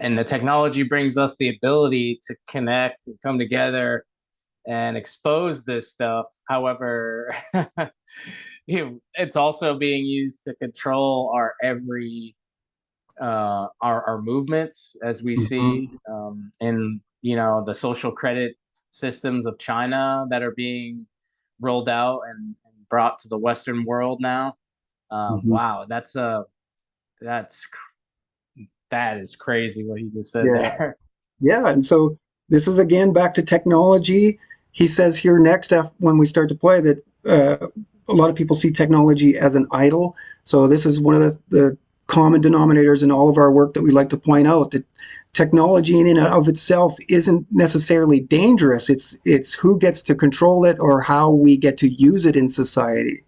[SPEAKER 1] And the technology brings us the ability to connect and come together and expose this stuff. However, it's also being used to control our movements, as we see in the social credit systems of China that are being rolled out and brought to the Western world now. Wow, that is crazy what he just said there.
[SPEAKER 2] Yeah, and so this is again back to technology. He says here next, when we start to play, that a lot of people see technology as an idol. So this is one of the common denominators in all of our work that we like to point out, that technology in and of itself isn't necessarily dangerous. It's who gets to control it or how we get to use it in society.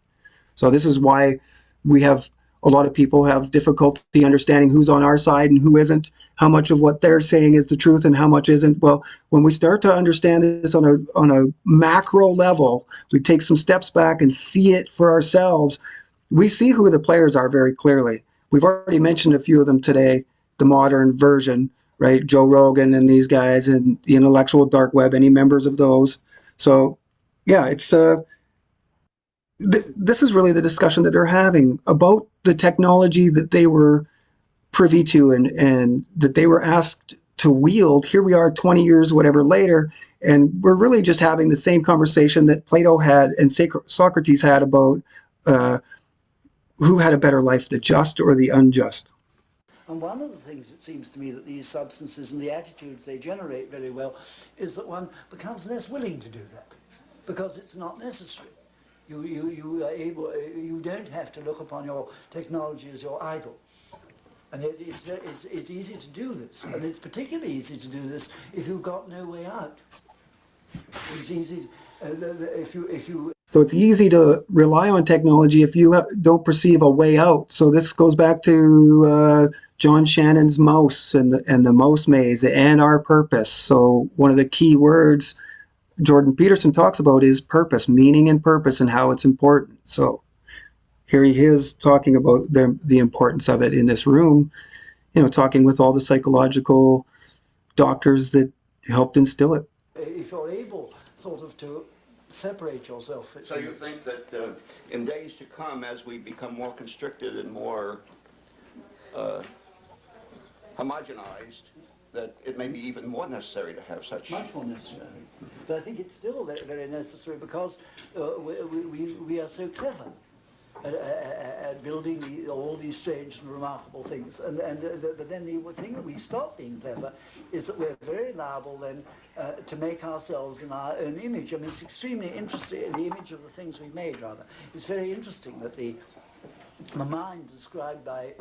[SPEAKER 2] So this is why we have a lot of people have difficulty understanding who's on our side and who isn't, how much of what they're saying is the truth and how much isn't. Well, when we start to understand this on a macro level, we take some steps back and see it for ourselves. We see who the players are very clearly. We've already mentioned a few of them today, the modern version, right? Joe Rogan and these guys and the intellectual dark web, any members of those. So yeah, it's this is really the discussion that they're having about the technology that they were privy to and that they were asked to wield. Here we are 20 years, whatever later, and we're really just having the same conversation that Plato had and Socrates had about who had a better life, the just or the unjust.
[SPEAKER 4] And one of the things it seems to me that these substances and the attitudes they generate very well is that one becomes less willing to do that because it's not necessary. You don't have to look upon your technology as your idol. And it's easy to do this, and it's particularly easy to do this if you've got no way out. It's easy if you.
[SPEAKER 2] So it's easy to rely on technology if you don't perceive a way out. So this goes back to John Shannon's mouse and the mouse maze and our purpose. So one of the key words Jordan Peterson talks about is purpose, meaning and purpose, and how it's important. So here he is talking about the importance of it in this room, talking with all the psychological doctors that helped instill it.
[SPEAKER 4] If you're able sort of to separate yourself.
[SPEAKER 10] So you think that in days to come, as we become more constricted and more homogenized, that it may be even more necessary to have such...
[SPEAKER 4] Much more necessary. But I think it's still very, very necessary because we are so clever at building all these strange and remarkable things. But then the thing that we stop being clever is that we're very liable then to make ourselves in our own image. I mean, it's extremely interesting, the image of the things we've made, rather. It's very interesting that the mind described by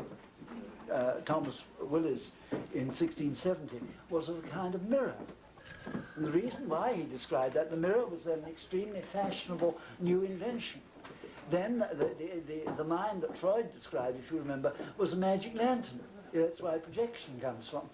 [SPEAKER 4] Thomas Willis in 1670 was of a kind of mirror. And the reason why he described that, the mirror was an extremely fashionable new invention. Then the mind that Freud described, if you remember, was a magic lantern. That's why projection comes from.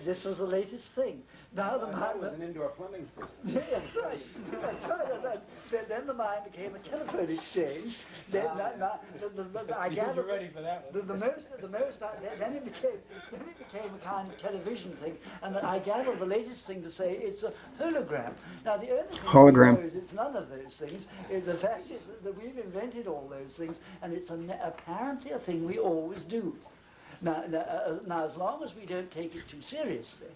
[SPEAKER 4] This was the latest thing. Now the mind
[SPEAKER 7] was an indoor plumbing system.
[SPEAKER 4] Yes, that's right. That's right. Then the mind became a telephone exchange. Then I gather
[SPEAKER 7] You're ready for that one.
[SPEAKER 4] Then it became a kind of television thing. And I gather the latest thing to say it's a hologram. Now the only thing
[SPEAKER 2] Hologram.
[SPEAKER 4] we know is it's none of those things. The fact is that we've invented all those things, and it's apparently a thing we always do. Now, as long as we don't take it too seriously,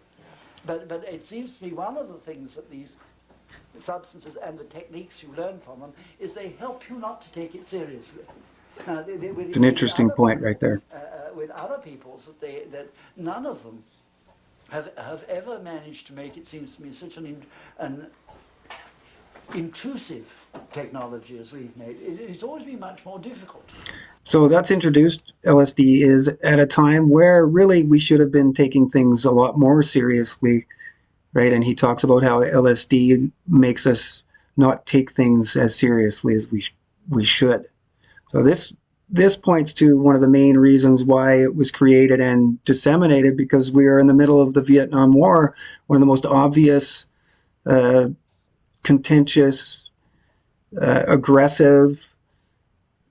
[SPEAKER 4] but it seems to me one of the things that these substances and the techniques you learn from them is they help you not to take it seriously. Now,
[SPEAKER 2] it's an interesting point right there.
[SPEAKER 4] With other peoples, that none of them have ever managed to make, it seems to me, such an intrusive technology as we've made. It's always been much more difficult.
[SPEAKER 2] So that's introduced LSD is at a time where really we should have been taking things a lot more seriously, right? And he talks about how LSD makes us not take things as seriously as we should. So this points to one of the main reasons why it was created and disseminated, because we are in the middle of the Vietnam War, one of the most obvious, contentious, aggressive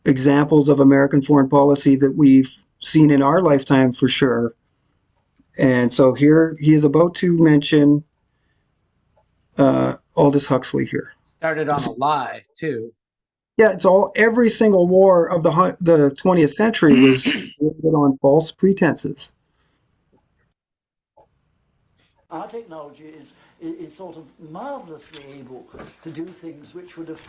[SPEAKER 2] examples of American foreign policy that we've seen in our lifetime for sure. And so here he is about to mention Aldous Huxley here.
[SPEAKER 1] Started on a lie too.
[SPEAKER 2] Yeah, it's every single war of the 20th century was on false pretenses.
[SPEAKER 4] Our technology is sort of marvelously able to do things which would have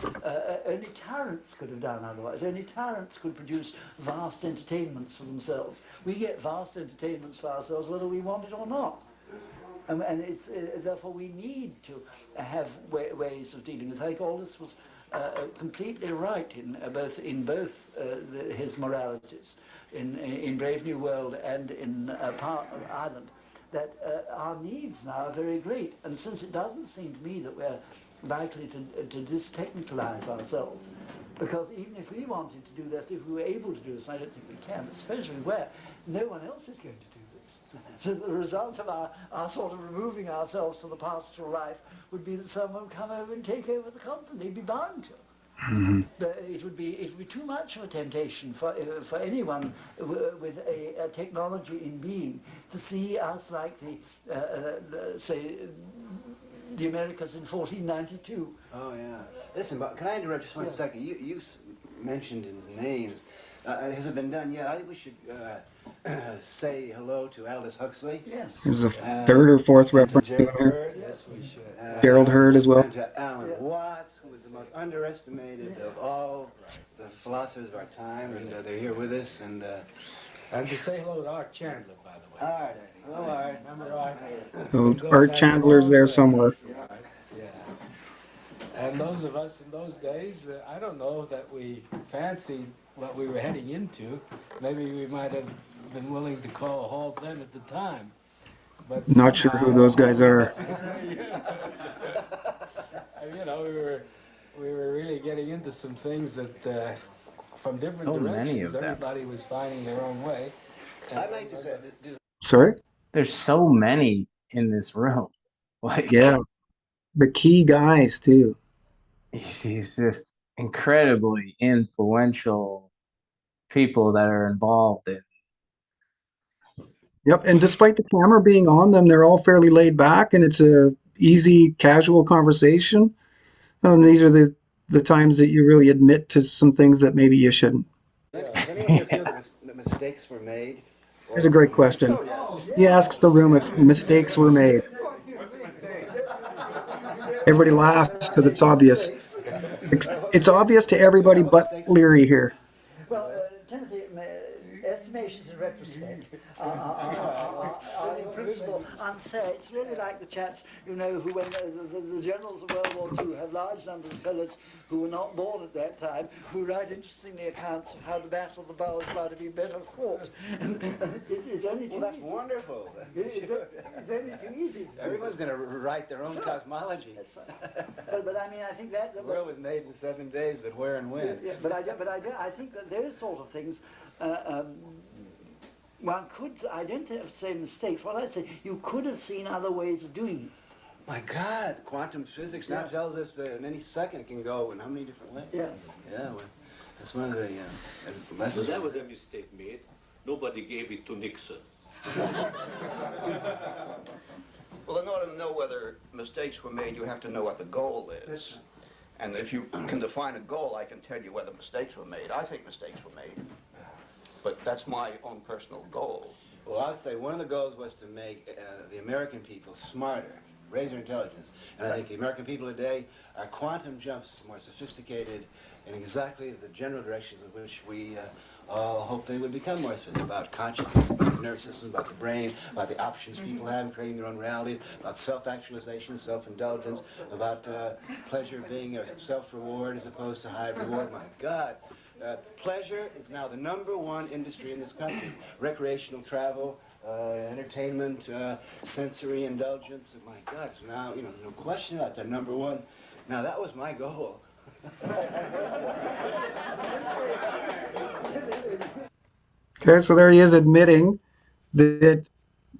[SPEAKER 4] only tyrants could have done otherwise. Only tyrants could produce vast entertainments for themselves. We get vast entertainments for ourselves whether we want it or not. And therefore we need to have ways of dealing with it. I think all this was completely right in both his moralities, in Brave New World and in Ireland. That our needs now are very great, and since it doesn't seem to me that we're likely to distechnicalize ourselves, Because even if we wanted to do this, if we were able to do this, I don't think we can, especially where no one else is going to do this. So the result of our sort of removing ourselves from the pastoral life would be that someone would come over and take over the continent. They'd be bound to. It would be too much of a temptation for anyone with a technology in being to see us like say the Americas in 1492.
[SPEAKER 5] Oh yeah. Listen, but can I interrupt just one second? You mentioned his names. Has it been done yet? I think we should say hello to Aldous Huxley.
[SPEAKER 4] Yes.
[SPEAKER 2] There's the third or fourth representative here.
[SPEAKER 5] Yes, we should.
[SPEAKER 2] Gerald Hurd as well.
[SPEAKER 5] And to Alan Watts, who was the most underestimated of all the philosophers of our time, and they're here with us. And
[SPEAKER 9] to say hello to Art Chandler, by the way.
[SPEAKER 5] Art. Hello, Art.
[SPEAKER 9] Remember Art?
[SPEAKER 2] So Art Chandler's there somewhere.
[SPEAKER 9] Yeah. And those of us in those days, I don't know that we fancied what we were heading into. Maybe we might have been willing to call a halt then at the time. But
[SPEAKER 2] Not sure who those guys are.
[SPEAKER 9] You know, we were really getting into some things that from different
[SPEAKER 1] So
[SPEAKER 9] directions.
[SPEAKER 1] many of them.
[SPEAKER 9] Everybody was finding their own way.
[SPEAKER 5] I'd like to say,
[SPEAKER 2] Sorry?
[SPEAKER 1] There's so many in this room. Like,
[SPEAKER 2] Yeah. The key guys, too.
[SPEAKER 1] he's just incredibly influential people that are involved in.
[SPEAKER 2] Yep, and despite the camera being on them, they're all fairly laid back, and it's a easy, casual conversation. And these are the times that you really admit to some things that maybe you shouldn't.
[SPEAKER 5] does anyone here feel that mistakes were made?
[SPEAKER 2] Here's a great question. He asks the room if mistakes were made. Everybody laughs because it's obvious. It's obvious to everybody but Leary here.
[SPEAKER 4] Well, Timothy, estimations in retrospect are in principle unfair. It's really like the chaps, you know, who when the generals of World War II have large numbers of fellows who were not born at that time, who write interestingly accounts of how the Battle of the Bulge might have been better fought. It's only too
[SPEAKER 5] That's
[SPEAKER 4] easy.
[SPEAKER 5] wonderful.
[SPEAKER 4] It's only too easy.
[SPEAKER 5] Everyone's going to write their own cosmology.
[SPEAKER 4] But I mean, I think that...
[SPEAKER 5] The world was made in 7 days, but where and when?
[SPEAKER 4] Yeah, but I think that those sort of things, one could, I don't have to say mistakes, what I say, you could have seen other ways of doing it.
[SPEAKER 5] My God, quantum physics now tells us that in any second it can go in how many different ways?
[SPEAKER 4] Yeah.
[SPEAKER 5] Yeah, well, that's one of the
[SPEAKER 8] So
[SPEAKER 5] lessons.
[SPEAKER 8] that was a mistake made. Nobody gave it to Nixon.
[SPEAKER 10] Well, in order to know whether mistakes were made, you have to know what the goal is. And if you can define a goal, I can tell you whether mistakes were made. I think mistakes were made. But that's my own personal goal.
[SPEAKER 5] Well, I'll say one of the goals was to make the American people smarter, raise their intelligence. And I think the American people today are quantum jumps more sophisticated in exactly the general directions in which we all hope they would become more sophisticated, about consciousness, about the nervous system, about the brain, about the options people have in creating their own reality, about self-actualization, self-indulgence, about pleasure being a self-reward as opposed to high reward. My God. Pleasure is now the #1 industry in this country. Recreational travel, entertainment, sensory indulgence. My God, it's now, you know, no question that's a #1. Now, that was my goal.
[SPEAKER 2] Okay, so there he is admitting that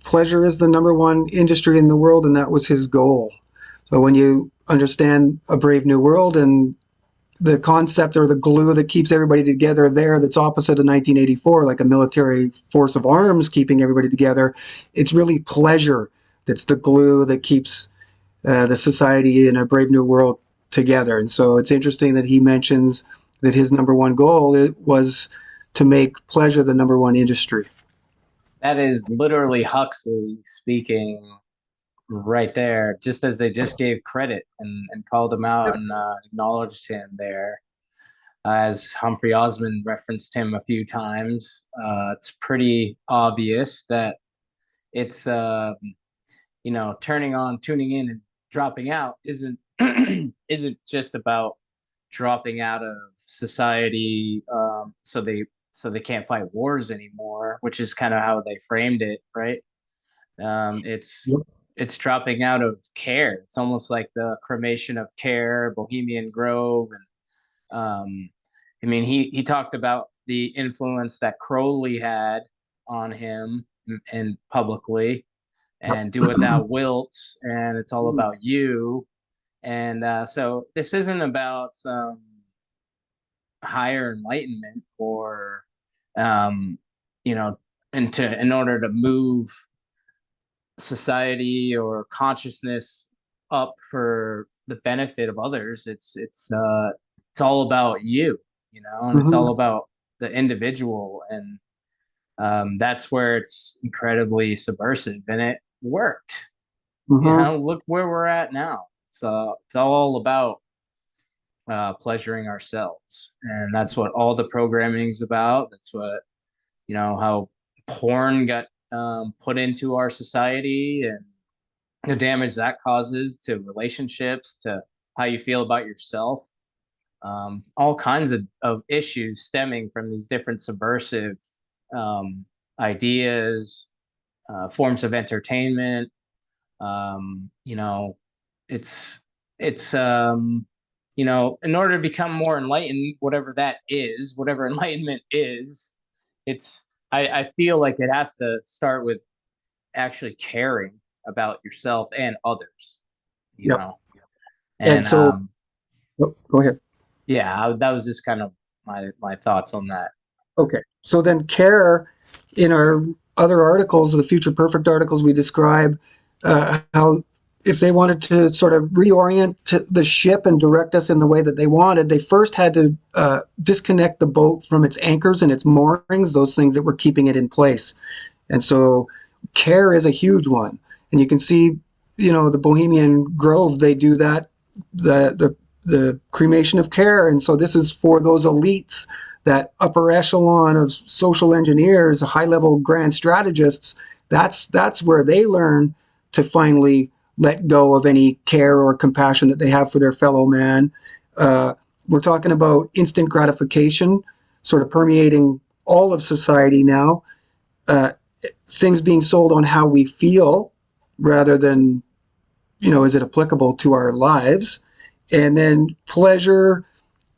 [SPEAKER 2] pleasure is the #1 industry in the world, and that was his goal. So when you understand A Brave New World and the concept or the glue that keeps everybody together there, that's opposite of 1984, like a military force of arms keeping everybody together, it's really pleasure that's the glue that keeps the society in A Brave New World together. And so it's interesting that he mentions that his #1 goal was to make pleasure the #1 industry.
[SPEAKER 1] That is literally Huxley speaking right there, just as they just gave credit and called him out and acknowledged him there. As Humphrey Osmond referenced him a few times, it's pretty obvious that it's, you know, turning on, tuning in, and dropping out isn't isn't just about dropping out of society so they can't fight wars anymore, which is kind of how they framed it, right? It's dropping out of care. It's almost like the cremation of care, Bohemian Grove, and I mean, he talked about the influence that Crowley had on him and publicly, and do it without wilt, and it's all about you. And so this isn't about higher enlightenment or you know, in order to move society or consciousness up for the benefit of others. It's all about you, and it's all about the individual, and that's where it's incredibly subversive, and it worked. Look where we're at now. It's all about pleasuring ourselves, and that's what all the programming is about. That's what how porn got put into our society, and the damage that causes to relationships, to how you feel about yourself. All kinds of issues stemming from these different subversive ideas, forms of entertainment. It's in order to become more enlightened, whatever that is, whatever enlightenment is, I feel like it has to start with actually caring about yourself and others, know.
[SPEAKER 2] And so, go ahead.
[SPEAKER 1] Yeah, that was just kind of my thoughts on that.
[SPEAKER 2] Okay. So then care, in our other articles, the Future Perfect articles, we describe how if they wanted to sort of reorient the ship and direct us in the way that they wanted, they first had to disconnect the boat from its anchors and its moorings, those things that were keeping it in place. And so care is a huge one. And you can see, the Bohemian Grove, they do that, the cremation of care. And so this is for those elites, that upper echelon of social engineers, high-level grand strategists. That's where they learn to finally let go of any care or compassion that they have for their fellow man. We're talking about instant gratification, sort of permeating all of society now. Things being sold on how we feel rather than, is it applicable to our lives? And then pleasure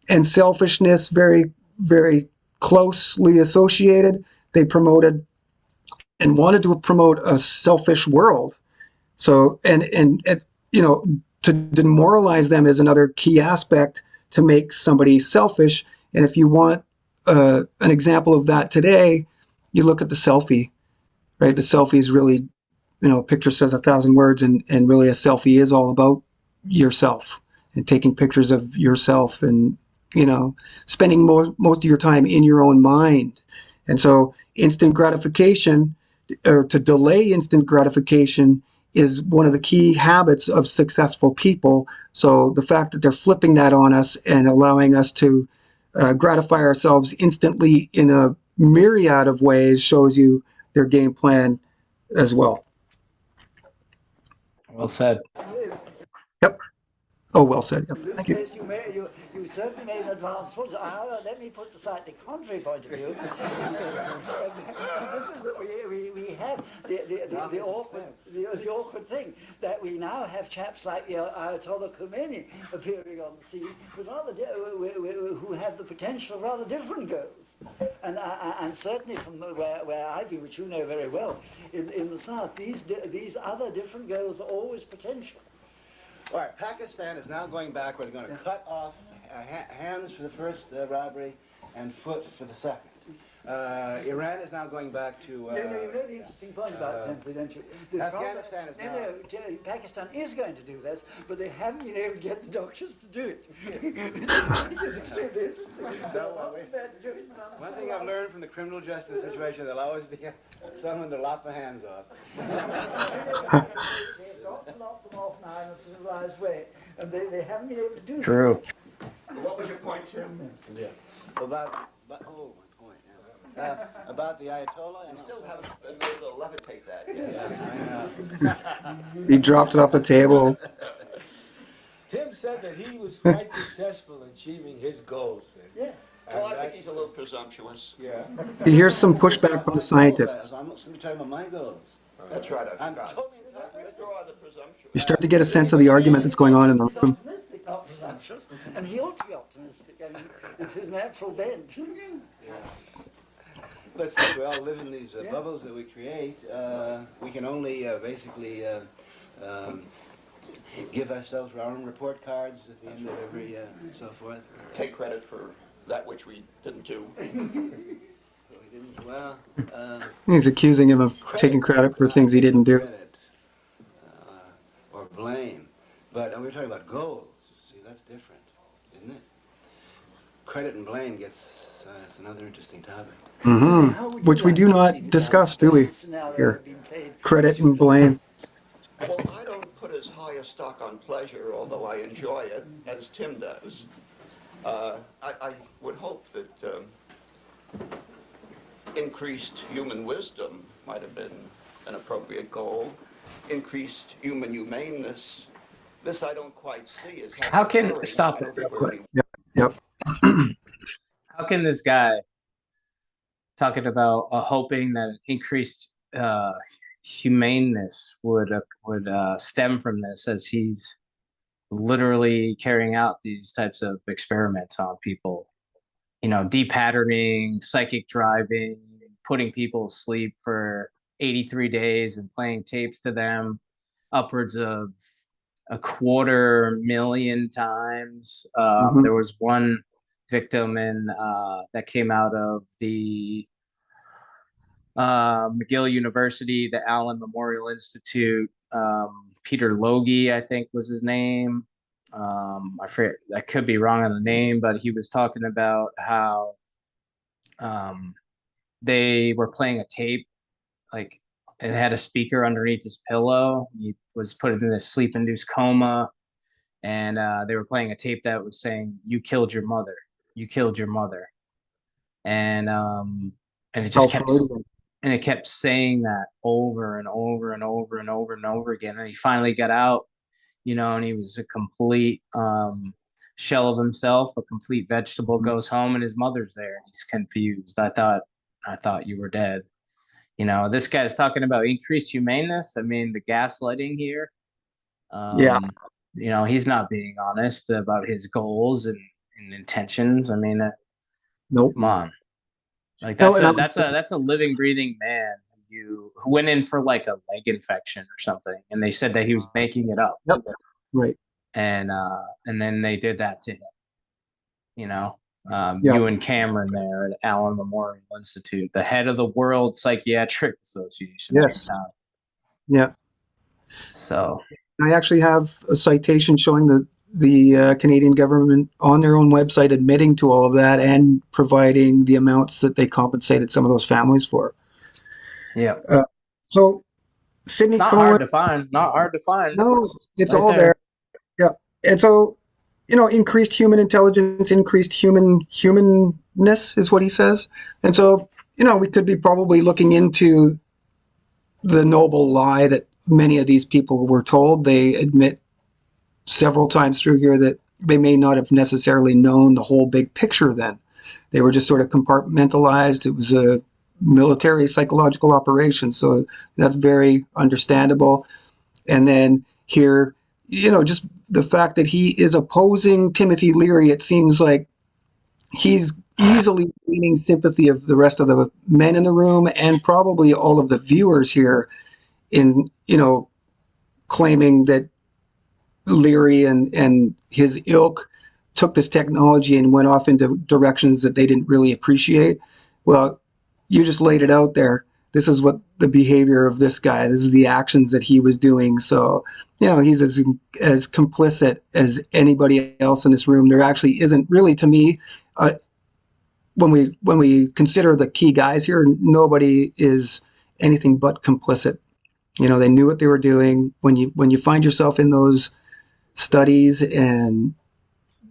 [SPEAKER 2] and selfishness, very, very closely associated. They promoted and wanted to promote a selfish world. So, and to demoralize them is another key aspect to make somebody selfish. And if you want an example of that today, you look at the selfie, right? The selfie is really, a picture says 1,000 words, and really a selfie is all about yourself and taking pictures of yourself and, spending most of your time in your own mind. And so instant gratification, or to delay instant gratification, is one of the key habits of successful people. So the fact that they're flipping that on us and allowing us to gratify ourselves instantly in a myriad of ways shows you their game plan as well.
[SPEAKER 1] Well said.
[SPEAKER 2] Yep. Oh, well said. Yep. Thank you.
[SPEAKER 4] You certainly made an advance. Let me put the slightly contrary point of view. This is that we have the awkward thing that we now have chaps like Ayatollah Khomeini appearing on the scene, but who have the potential of rather different goals. And certainly from where I've been, which you know very well, in the South, these other different goals are always potential.
[SPEAKER 5] All right, Pakistan is now going back where they're going to cut off hands for the first robbery and foot for the second. Iran is now going back to...
[SPEAKER 4] you know the interesting point about temporary, don't you?
[SPEAKER 5] Afghanistan is now...
[SPEAKER 4] Pakistan is going to do this, but they haven't been able to get the doctors to do it. It's extremely interesting.
[SPEAKER 5] One thing I've learned from the criminal justice situation, there'll always be someone to lop the hands off.
[SPEAKER 4] They've got to lop them off now in a civilized way, and they haven't been able to do it.
[SPEAKER 1] True.
[SPEAKER 10] What was your point, Jim?
[SPEAKER 5] Yeah. About my point. Yeah. About the Ayatollah, and
[SPEAKER 10] Still haven't been able to levitate that yet.
[SPEAKER 5] Yeah, I know.
[SPEAKER 2] He dropped it off the table.
[SPEAKER 9] Tim said that he was quite successful in achieving his goals.
[SPEAKER 4] Yeah.
[SPEAKER 10] Well, I think he's a little presumptuous.
[SPEAKER 9] Yeah.
[SPEAKER 2] He hears some pushback from the scientists.
[SPEAKER 5] I'm not talking about my goals.
[SPEAKER 10] That's right.
[SPEAKER 5] I'm
[SPEAKER 10] totally withdraw the presumptuous.
[SPEAKER 2] You start to get a sense of the argument that's going on in the room.
[SPEAKER 4] Optimistic, not presumptuous, and he ought to be optimistic. and it's his natural bent.
[SPEAKER 5] But since we all live in these bubbles that we create, we can only basically give ourselves our own report cards at the end of every and so forth.
[SPEAKER 10] Take credit for that which we didn't do.
[SPEAKER 5] We didn't, well,
[SPEAKER 2] He's accusing him of taking credit for things he didn't do.
[SPEAKER 5] Credit, or blame. But we're talking about goals. See, that's different, isn't it? Credit and blame gets, that's another interesting topic.
[SPEAKER 2] Mm-hmm. Which we do not discuss, do we? Here. Credit and blame.
[SPEAKER 10] Well, I don't put as high a stock on pleasure, although I enjoy it, as Tim does. I would hope that increased human wisdom might have been an appropriate goal. Increased human humaneness. This I don't quite see as
[SPEAKER 1] How can
[SPEAKER 10] occurring.
[SPEAKER 1] stop
[SPEAKER 10] I
[SPEAKER 1] it
[SPEAKER 10] don't
[SPEAKER 1] real
[SPEAKER 10] think
[SPEAKER 1] quick?
[SPEAKER 2] Yep.
[SPEAKER 1] How can this guy talking about hoping that increased humaneness would stem from this, as he's literally carrying out these types of experiments on people? You know, depatterning, psychic driving, putting people to sleep for 83 days and playing tapes to them upwards of 250,000 times. There was one victim that came out of the McGill University, the Allen Memorial Institute. Peter Logie, I think, was his name. I forget, I could be wrong on the name, but he was talking about how they were playing a tape, like it had a speaker underneath his pillow. He was put in this sleep-induced coma, and they were playing a tape that was saying, "You killed your mother. You killed your mother," and it just kept saying that over and over and over and over and over again. And he finally got out, you know, and he was a complete shell of himself, a complete vegetable. Goes home and his mother's there. He's confused. I thought you were dead. You know, this guy's talking about increased humaneness. I mean, the gaslighting here.
[SPEAKER 2] Yeah.
[SPEAKER 1] You know, he's not being honest about his goals and intentions. I mean,
[SPEAKER 2] Nope.
[SPEAKER 1] Come on. Like
[SPEAKER 2] No,
[SPEAKER 1] that's a living, breathing man who went in for like a leg infection or something, and they said that he was making it up.
[SPEAKER 2] Yep. Right.
[SPEAKER 1] And then they did that to him. You know,
[SPEAKER 2] Yeah.
[SPEAKER 1] you and Cameron there at Allen Memorial Institute, the head of the World Psychiatric Association.
[SPEAKER 2] Yes. Yeah.
[SPEAKER 1] So
[SPEAKER 2] I actually have a citation showing the Canadian government on their own website admitting to all of that and providing the amounts that they compensated some of those families for.
[SPEAKER 1] yeah.
[SPEAKER 2] So Sidney
[SPEAKER 1] Not
[SPEAKER 2] Cohen.
[SPEAKER 1] hard to find. Not hard to find.
[SPEAKER 2] No, it's
[SPEAKER 1] right
[SPEAKER 2] all there. Yeah. And so, you know, increased human intelligence, increased humanness is what he says. And so, you know, we could be probably looking into the noble lie that many of these people were told. They admit several times through here that they may not have necessarily known the whole big picture then. They were just sort of compartmentalized. It was a military psychological operation, so that's very understandable. And then here, you know, just the fact that he is opposing Timothy Leary, it seems like he's easily gaining sympathy of the rest of the men in the room and probably all of the viewers here in, you know, claiming that Leary and his ilk took this technology and went off into directions that they didn't really appreciate. Well, you just laid it out there. This is what the behavior of this guy, this is the actions that he was doing. So, you know, he's as complicit as anybody else in this room. There actually isn't really, to me, when we consider the key guys here, nobody is anything but complicit. You know, they knew what they were doing. When you find yourself in those studies and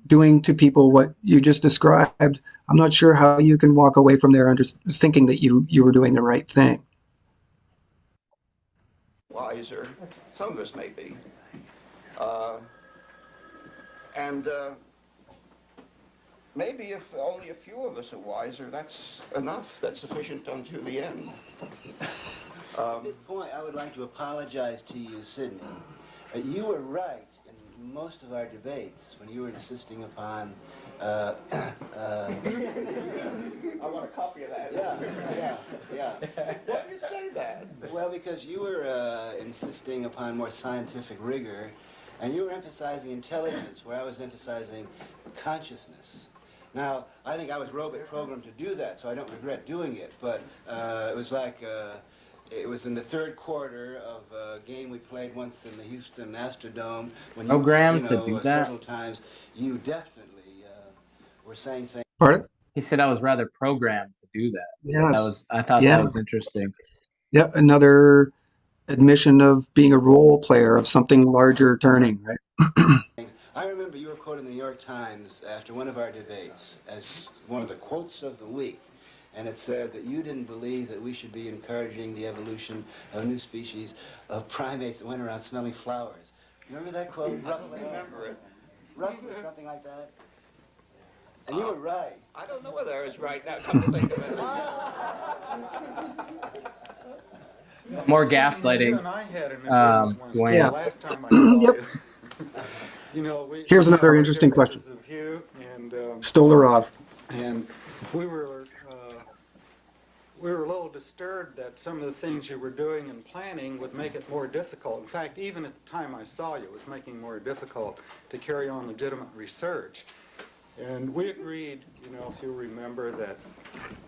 [SPEAKER 2] doing to people what you just described, I'm not sure how you can walk away from there thinking that you were doing the right thing.
[SPEAKER 10] Wiser. Some of us may be. And maybe if only a few of us are wiser, that's enough. That's sufficient unto the end.
[SPEAKER 5] At this point, I would like to apologize to you, Sidney. You were right in most of our debates when you were insisting upon Uh,
[SPEAKER 10] I want a copy of that.
[SPEAKER 5] yeah.
[SPEAKER 10] Why do you say that?
[SPEAKER 5] Well, because you were insisting upon more scientific rigor, and you were emphasizing intelligence, where I was emphasizing consciousness. Now, I think I was programmed to do that, so I don't regret doing it, but it was like, it was in the third quarter of a game we played once in the Houston Astrodome, when
[SPEAKER 1] Program to do that?
[SPEAKER 5] several times, you definitely were saying things.
[SPEAKER 2] Pardon?
[SPEAKER 1] He said I was rather programmed to do that.
[SPEAKER 2] Yes.
[SPEAKER 1] I thought
[SPEAKER 2] Yeah.
[SPEAKER 1] that was interesting.
[SPEAKER 2] Yeah, another admission of being a role player of something larger turning, right?
[SPEAKER 5] I remember you were quoted in the New York Times after one of our debates as one of the quotes of the week. And it said that you didn't believe that we should be encouraging the evolution of a new species of primates that went around smelling flowers. You remember that quote?
[SPEAKER 10] I don't remember it.
[SPEAKER 5] Roughly something like that. And you were right.
[SPEAKER 10] I don't know whether I was right now. Come to think of it.
[SPEAKER 1] More
[SPEAKER 6] You
[SPEAKER 1] gaslighting.
[SPEAKER 6] and I had an agreement once,
[SPEAKER 1] Dwayne.
[SPEAKER 2] Yeah.
[SPEAKER 6] the last time I saw
[SPEAKER 2] Yep.
[SPEAKER 6] you.
[SPEAKER 2] Here's
[SPEAKER 6] we
[SPEAKER 2] another
[SPEAKER 6] have
[SPEAKER 2] interesting question.
[SPEAKER 6] differences of view, and
[SPEAKER 2] Stolarov.
[SPEAKER 6] we were a little disturbed that some of the things you were doing and planning would make it more difficult. In fact, even at the time I saw you, it was making it more difficult to carry on legitimate research. And we agreed, if you remember, that,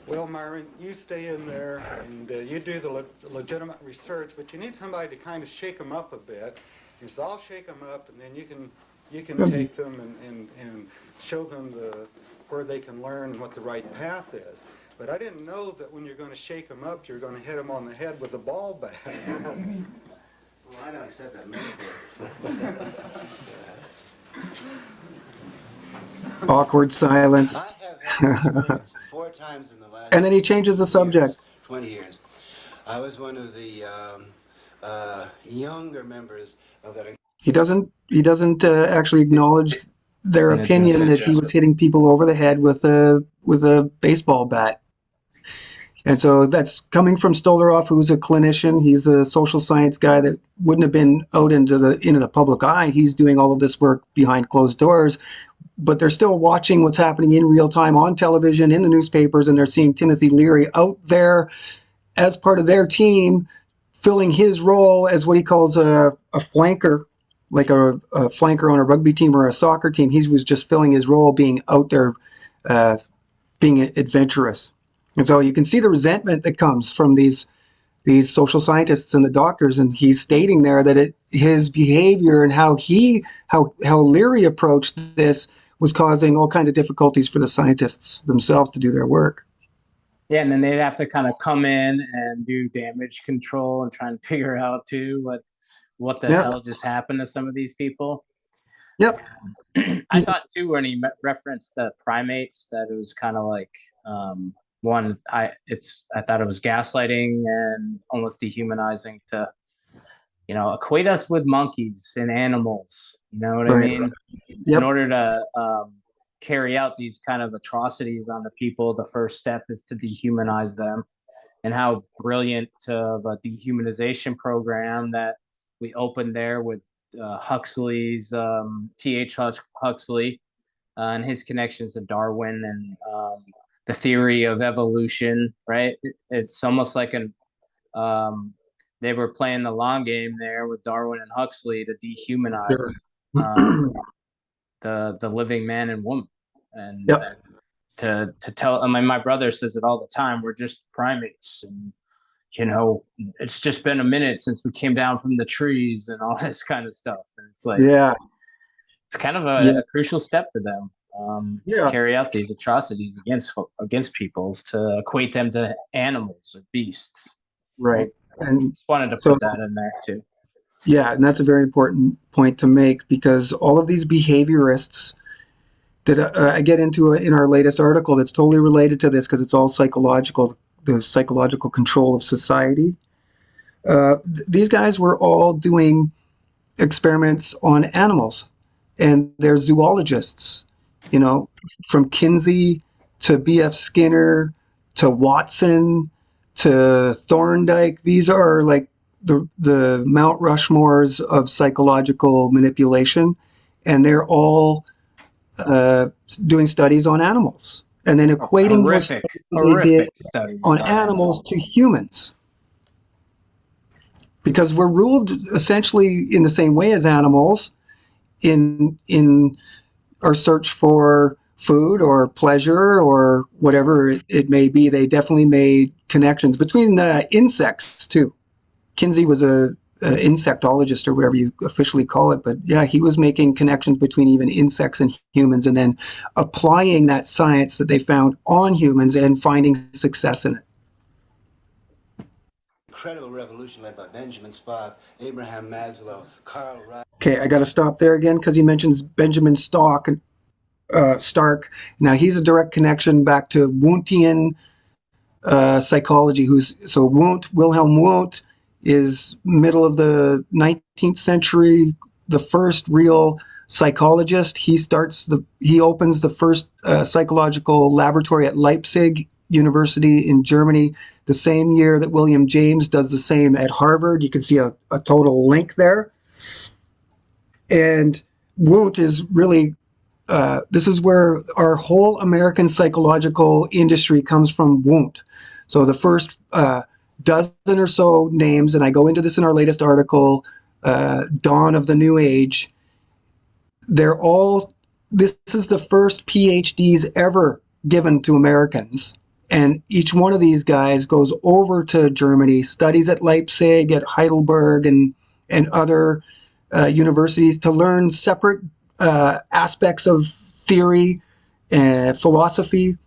[SPEAKER 6] well, Myron, you stay in there and you do the legitimate research, but you need somebody to kind of shake them up a bit. And so I'll shake them up, and then you can take them and show them where they can learn what the right path is. But I didn't know that when you're going to shake them up, you're going to hit them on the head with a ball bat.
[SPEAKER 5] Well, I don't accept that metaphor.
[SPEAKER 2] Awkward silence.
[SPEAKER 5] I have had this 4 times in the last
[SPEAKER 2] And then he changes the subject.
[SPEAKER 5] 20 years. I was one of the younger members of that.
[SPEAKER 2] He doesn't actually acknowledge their opinion that he was hitting people over the head with a baseball bat. And so that's coming from Stolarov, who's a clinician. He's a social science guy that wouldn't have been out into the public eye. He's doing all of this work behind closed doors, but they're still watching what's happening in real time on television, in the newspapers, and they're seeing Timothy Leary out there as part of their team, filling his role as what he calls a flanker, like a flanker on a rugby team or a soccer team. He was just filling his role, being out there, being adventurous. And so you can see the resentment that comes from these social scientists and the doctors, and he's stating there that his behavior and how Leary approached this was causing all kinds of difficulties for the scientists themselves to do their work.
[SPEAKER 1] Yeah, and then they'd have to kind of come in and do damage control and try and figure out too what the hell just happened to some of these people.
[SPEAKER 2] Yep.
[SPEAKER 1] I thought too when he referenced the primates that it was kind of like I thought it was gaslighting and almost dehumanizing to equate us with monkeys and animals. You know what I mean?
[SPEAKER 2] Yep.
[SPEAKER 1] In order to carry out these kind of atrocities on the people, the first step is to dehumanize them. And how brilliant of a dehumanization program that we opened there with Huxley's T.H. Huxley and his connections to Darwin and the theory of evolution, right? It's almost like they were playing the long game there with Darwin and Huxley to dehumanize the living man and woman, and to tell. I mean, my brother says it all the time. We're just primates, and it's just been a minute since we came down from the trees and all this kind of stuff. And it's like, it's kind of a crucial step for them. To carry out these atrocities against peoples, to equate them to animals or beasts.
[SPEAKER 2] Right. And
[SPEAKER 1] just wanted to put that in there too.
[SPEAKER 2] Yeah, and that's a very important point to make, because all of these behaviorists that I get into in our latest article that's totally related to this, because it's all psychological, the psychological control of society. These guys were all doing experiments on animals, and they're zoologists. From Kinsey to B.F. Skinner to Watson to Thorndike. These are like the Mount Rushmores of psychological manipulation, and they're all doing studies on animals and then equating those
[SPEAKER 1] Horrific,
[SPEAKER 2] studies that they did
[SPEAKER 1] studies
[SPEAKER 2] on
[SPEAKER 1] about
[SPEAKER 2] animals to humans. Because we're ruled essentially in the same way as animals in our search for food or pleasure or whatever it may be. They definitely made connections between the insects too. Kinsey was a insectologist or whatever you officially call it, but yeah, he was making connections between even insects and humans and then applying that science that they found on humans and finding success in it.
[SPEAKER 5] Incredible revolution led by Benjamin Spock, Abraham Maslow, Carl Reich.
[SPEAKER 2] Okay, I got to stop there again because he mentions Benjamin Stark. Now he's a direct connection back to Wundtian psychology. Wilhelm Wundt is middle of the 19th century, the first real psychologist. He opens the first psychological laboratory at Leipzig University in Germany the same year that William James does the same at Harvard. You can see a total link there. And Wundt is really, this is where our whole American psychological industry comes from, Wundt. So the first dozen or so names, and I go into this in our latest article, Dawn of the New Age, this is the first PhDs ever given to Americans. And each one of these guys goes over to Germany, studies at Leipzig, at Heidelberg, and other universities to learn separate aspects of theory and philosophy.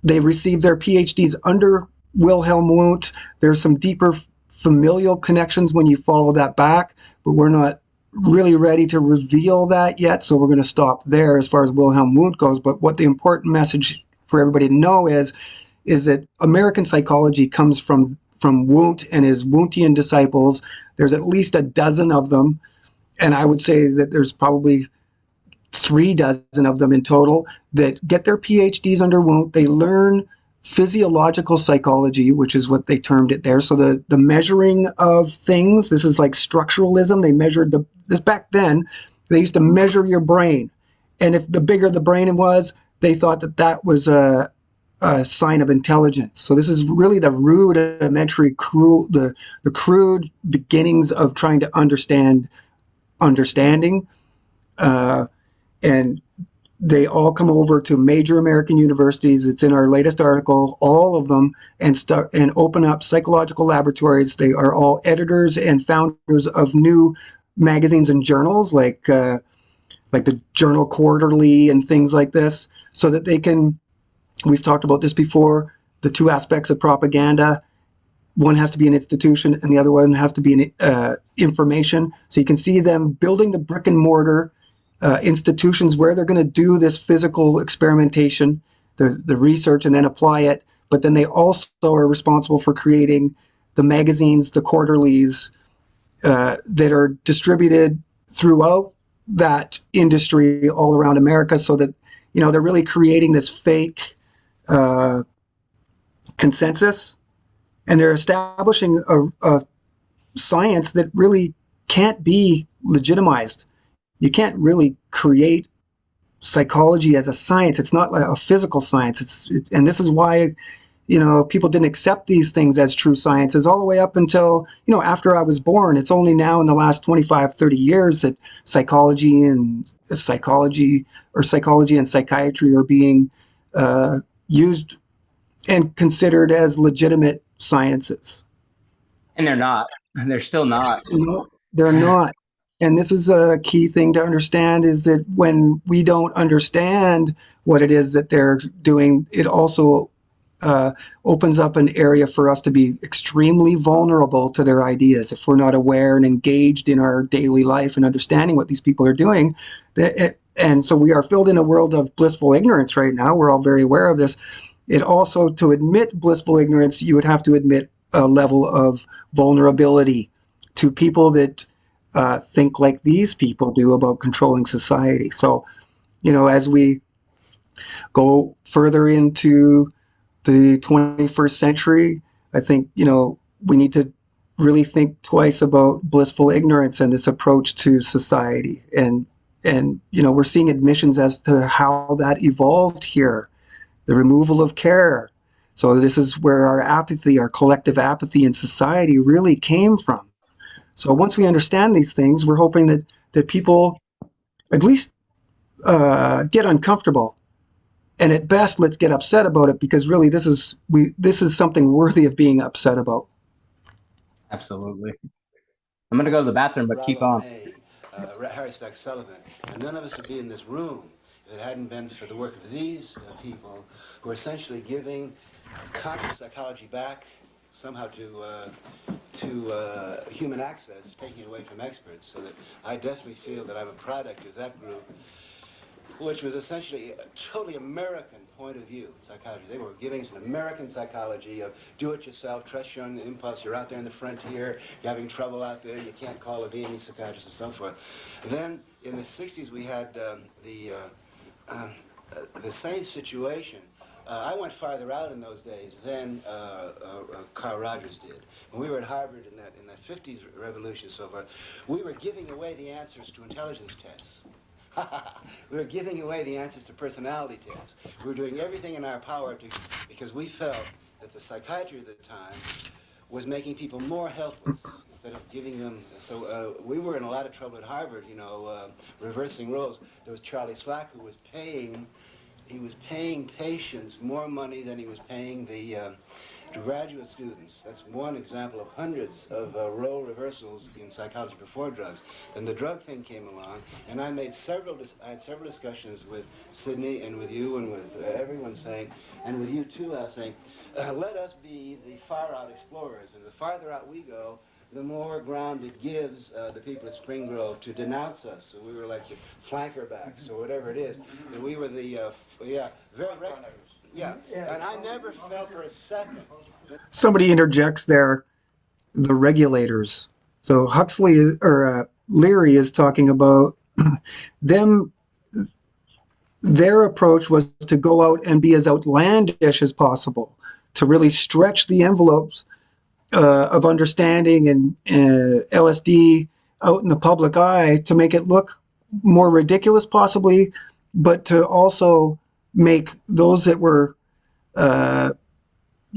[SPEAKER 2] They received their PhDs under Wilhelm Wundt. There's some deeper familial connections when you follow that back, but we're not really ready to reveal that yet, so we're going to stop there as far as Wilhelm Wundt goes. But what the important message for everybody to know is that American psychology comes from Wundt and his Wundtian disciples. There's at least a dozen of them, and I would say that there's probably 3 dozen of them in total that get their PhDs under Wundt. They learn physiological psychology, which is what they termed it there. So the measuring of things, this is like structuralism. They measured this back then. They used to measure your brain, and if the bigger the brain was, they thought that was a sign of intelligence. So this is really the rudimentary, the crude beginnings of trying to understanding. And they all come over to major American universities. It's in our latest article, all of them, and open up psychological laboratories. They are all editors and founders of new magazines and journals, like the Journal Quarterly and things like this, so that they can. We've talked about this before. The 2 aspects of propaganda. One has to be an institution, and the other one has to be an information. So you can see them building the brick and mortar institutions where they're going to do this physical experimentation, the research, and then apply it. But then they also are responsible for creating the magazines, the quarterlies that are distributed throughout that industry all around America, so that they're really creating this fake consensus, and they're establishing a science that really can't be legitimized. You can't really create psychology as a science. It's not like a physical science. And this is why, people didn't accept these things as true sciences all the way up until, after I was born. It's only now in the last 25, 30 years that psychology and psychiatry are being used and considered as legitimate sciences.
[SPEAKER 1] And they're not. They're still not.
[SPEAKER 2] No, they're not. And this is a key thing to understand, is that when we don't understand what it is that they're doing, it also opens up an area for us to be extremely vulnerable to their ideas. If we're not aware and engaged in our daily life and understanding what these people are doing, and so we are filled in a world of blissful ignorance right now. We're all very aware of this. It also, to admit blissful ignorance, you would have to admit a level of vulnerability to people that think like these people do about controlling society. So, as we go further into the 21st century, I think, we need to really think twice about blissful ignorance and this approach to society, and And, we're seeing admissions as to how that evolved here, the removal of care. So this is where our apathy, our collective apathy in society really came from. So once we understand these things, we're hoping that people at least get uncomfortable. And at best, let's get upset about it, because really this is something worthy of being upset about.
[SPEAKER 1] Absolutely. I'm going to go to the bathroom, but keep on.
[SPEAKER 5] Harry Stack Sullivan, and none of us would be in this room if it hadn't been for the work of these people who are essentially giving conscious psychology back somehow to human access, taking it away from experts. So that I definitely feel that I'm a product of that group, which was essentially a totally American point of view in psychology. They were giving us an American psychology of do-it-yourself, trust your own impulse, you're out there in the frontier, you're having trouble out there, you can't call a Viennese psychiatrist and so forth. Then, in the 60s, we had the same situation. I went farther out in those days than Carl Rogers did. When we were at Harvard in that 50s revolution and so forth, we were giving away the answers to intelligence tests. We were giving away the answers to personality tests. We were doing everything in our power because we felt that the psychiatry at the time was making people more helpless instead of giving them. So we were in a lot of trouble at Harvard, reversing roles. There was Charlie Slack, who was paying patients more money than he was paying the graduate students. That's one example of hundreds of role reversals in psychology before drugs. Then the drug thing came along, and I had several discussions with Sidney and with you and with everyone saying, and with you too, saying, let us be the far-out explorers, and the farther out we go, the more ground it gives the people at Spring Grove to denounce us. So we were like your flankerbacks or whatever it is. And we were the, very regular. Yeah, and I never felt for a second.
[SPEAKER 2] Somebody interjects there, the regulators. So Leary is talking about them. Their approach was to go out and be as outlandish as possible, to really stretch the envelopes of understanding and LSD out in the public eye, to make it look more ridiculous possibly, but to also make those that were the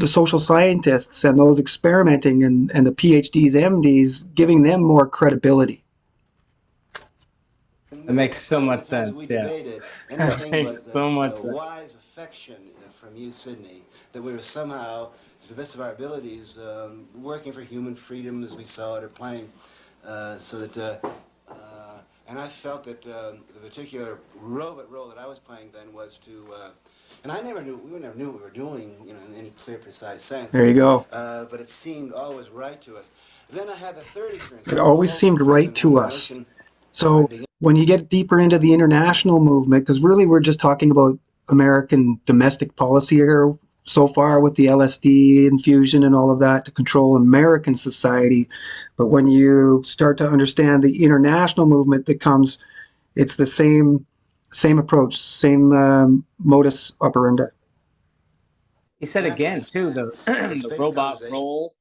[SPEAKER 2] social scientists and those experimenting and the PhDs, MDs, giving them more credibility.
[SPEAKER 1] It makes so much sense, yeah. It makes so much sense.
[SPEAKER 5] Wise affection from you, Sidney, that we were somehow, to the best of our abilities, working for human freedom as we saw it, or playing, and I felt that the particular robot role that I was playing then was to, and we never knew what we were doing, in any clear, precise sense.
[SPEAKER 2] There you go.
[SPEAKER 5] But it seemed always right to us. Then I had the third experience.
[SPEAKER 2] It always seemed right to us. So when you get deeper into the international movement, because really we're just talking about American domestic policy here so far with the LSD infusion and all of that to control American society. But when you start to understand the international movement that comes, it's the same approach, same modus operandi.
[SPEAKER 1] He said again, too, the robot role.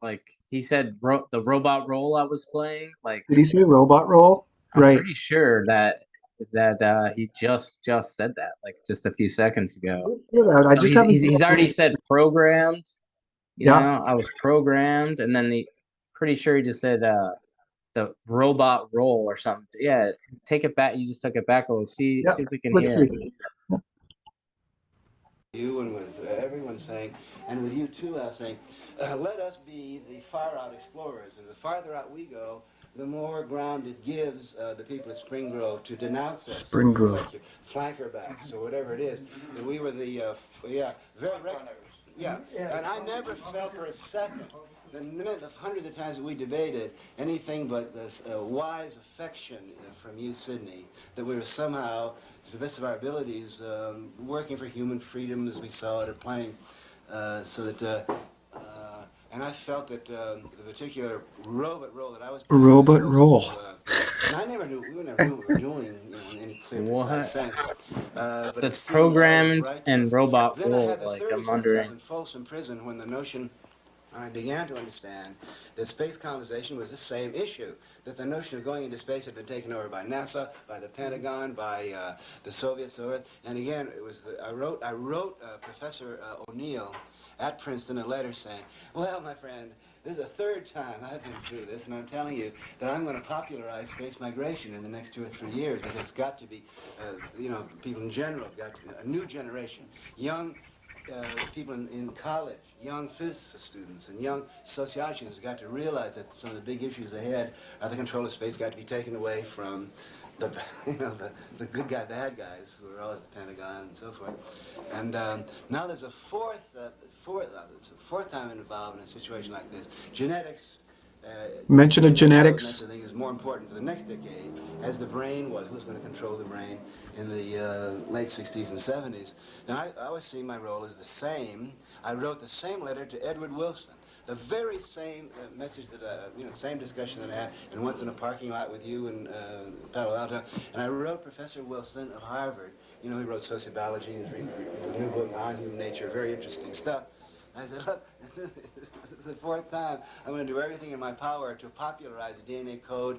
[SPEAKER 1] Like, he said the robot role I was playing. Like,
[SPEAKER 2] did he say robot role?
[SPEAKER 1] I'm
[SPEAKER 2] right.
[SPEAKER 1] pretty sure that he just said that, like, just a few seconds ago.
[SPEAKER 2] I just haven't.
[SPEAKER 1] He's already said programmed.
[SPEAKER 2] Yeah.
[SPEAKER 1] I was programmed, and then pretty sure he just said the robot role or something. Yeah, take it back. You just took it back. We'll see if we can hear it.
[SPEAKER 5] You and with everyone saying, and with you too, saying, let us be the far-out explorers, and the farther out we go, the more ground it gives the people at Spring Grove to denounce us.
[SPEAKER 2] Spring Grove.
[SPEAKER 5] Like your flankerbacks or whatever it is. And we were the, very regular. Yeah, and I never felt for a second, the hundreds of times that we debated, anything but this wise affection from you, Sidney, that we were somehow, to the best of our abilities, working for human freedom as we saw it, or playing, and I felt that the particular robot role that I was playing,
[SPEAKER 2] robot role.
[SPEAKER 5] And I never knew what we were doing, in any clear, precise sense.
[SPEAKER 1] So it's programmed and robot role. Like, I'm wondering.
[SPEAKER 5] In Folsom Prison when the notion I began to understand that space colonization was the same issue, that the notion of going into space had been taken over by NASA, by the Pentagon, by the Soviets over it. And again, it was I wrote Professor O'Neill at Princeton a letter saying, well, my friend, this is the third time I've been through this, and I'm telling you that I'm going to popularize space migration in the next 2 or 3 years. That it's got to be, you know, people in general have got to be a new generation, young people in college, young physicist students, and young sociologists have got to realize that some of the big issues ahead are the control of space got to be taken away from the, you know, the good guy, bad guys who are all at the Pentagon and so forth. And now there's a fourth time involved in a situation like this. Genetics.
[SPEAKER 2] Mention of genetics.
[SPEAKER 5] I think is more important for the next decade, as the brain was. Who's going to control the brain in the late 60s and 70s? Now, I always see my role as the same. I wrote the same letter to Edward Wilson, the very same message that, you know, same discussion that I had, and once in a parking lot with you in Palo Alto. And I wrote Professor Wilson of Harvard. You know, he wrote sociobiology, his new book on human nature, very interesting stuff. I said, look, this is the fourth time. I'm going to do everything in my power to popularize the DNA code,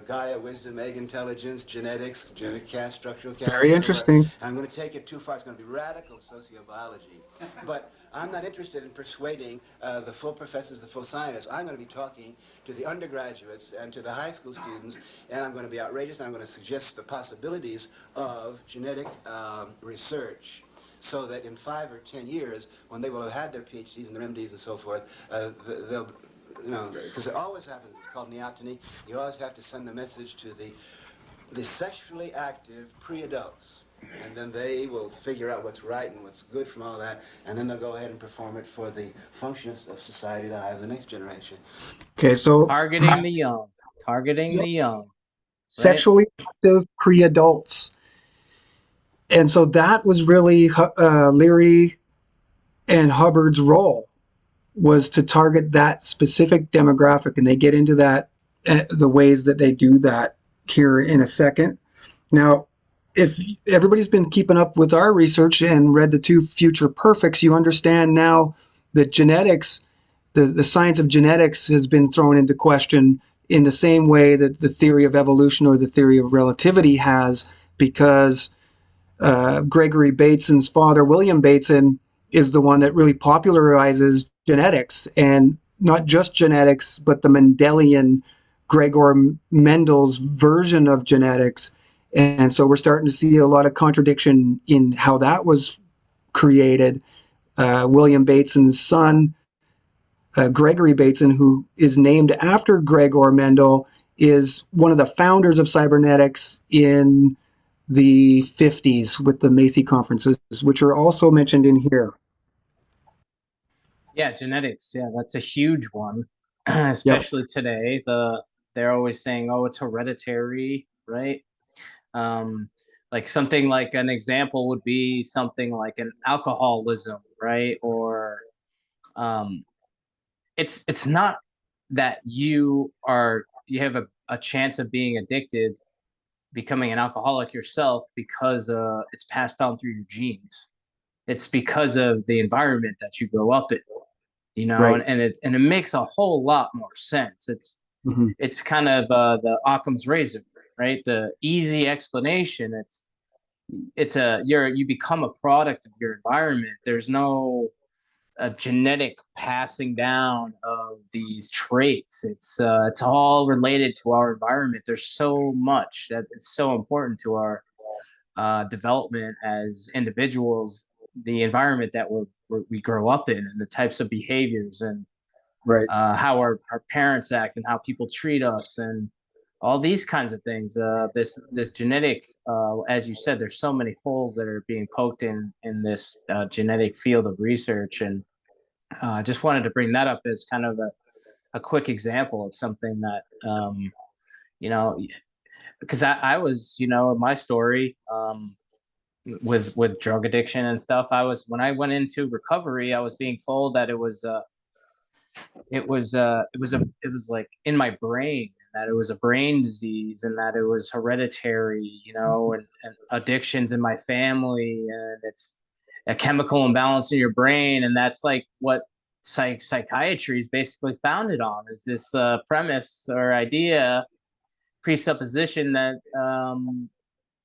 [SPEAKER 5] Gaia, wisdom, egg intelligence, genetics, genetic cast, structural cast.
[SPEAKER 2] Very interesting.
[SPEAKER 5] I'm going to take it too far. It's going to be radical sociobiology. But I'm not interested in persuading the full professors, the full scientists. I'm going to be talking to the undergraduates and to the high school students, and I'm going to be outrageous, and I'm going to suggest the possibilities of genetic research, so that in 5 or 10 years, when they will have had their PhDs and their MDs and so forth, they'll, you know, because it always happens, it's called neoteny, you always have to send a message to the sexually active pre-adults, and then they will figure out what's right and what's good from all that, and then they'll go ahead and perform it for the functions of society that I have the next generation.
[SPEAKER 2] Okay, so
[SPEAKER 1] Targeting the young. Targeting the young. Right?
[SPEAKER 2] Sexually active pre-adults. And so that was really Leary and Hubbard's role, was to target that specific demographic, and they get into that, the ways that they do that here in a second. Now, if everybody's been keeping up with our research and read the 2 Future Perfects, you understand now that genetics, the science of genetics has been thrown into question in the same way that the theory of evolution or the theory of relativity has, because Gregory Bateson's father, William Bateson, is the one that really popularizes genetics, and not just genetics, but the Mendelian, Gregor Mendel's version of genetics. And so we're starting to see a lot of contradiction in how that was created. William Bateson's son, Gregory Bateson, who is named after Gregor Mendel, is one of the founders of cybernetics in the 50s with the Macy conferences, which are also mentioned in here.
[SPEAKER 1] Yeah, genetics. Yeah, that's a huge one, especially today. They're always saying, "Oh, it's hereditary," right? Like something like an example would be something like an alcoholism, right? Or it's not that you have a chance of being addicted, becoming an alcoholic yourself, because it's passed on through your genes. It's because of the environment that you grow up in, you know,
[SPEAKER 2] Right.
[SPEAKER 1] and it makes a whole lot more sense. It's kind of the Occam's razor, right? The easy explanation. You become a product of your environment. There's no a genetic passing down of these traits. It's all related to our environment. There's so much that is so important to our development as individuals, the environment that we grow up in, and the types of behaviors, and
[SPEAKER 2] Right.
[SPEAKER 1] how our parents act, and how people treat us, and all these kinds of things. This genetic, as you said, there's so many holes that are being poked in this genetic field of research, and I just wanted to bring that up as kind of a quick example of something that, you know, because I was, you know, my story with drug addiction and stuff. When I went into recovery, I was being told that it was like in my brain, that it was a brain disease, and that it was hereditary, you know, and addictions in my family, and it's a chemical imbalance in your brain, and that's like what psychiatry is basically founded on, is this premise or idea, presupposition that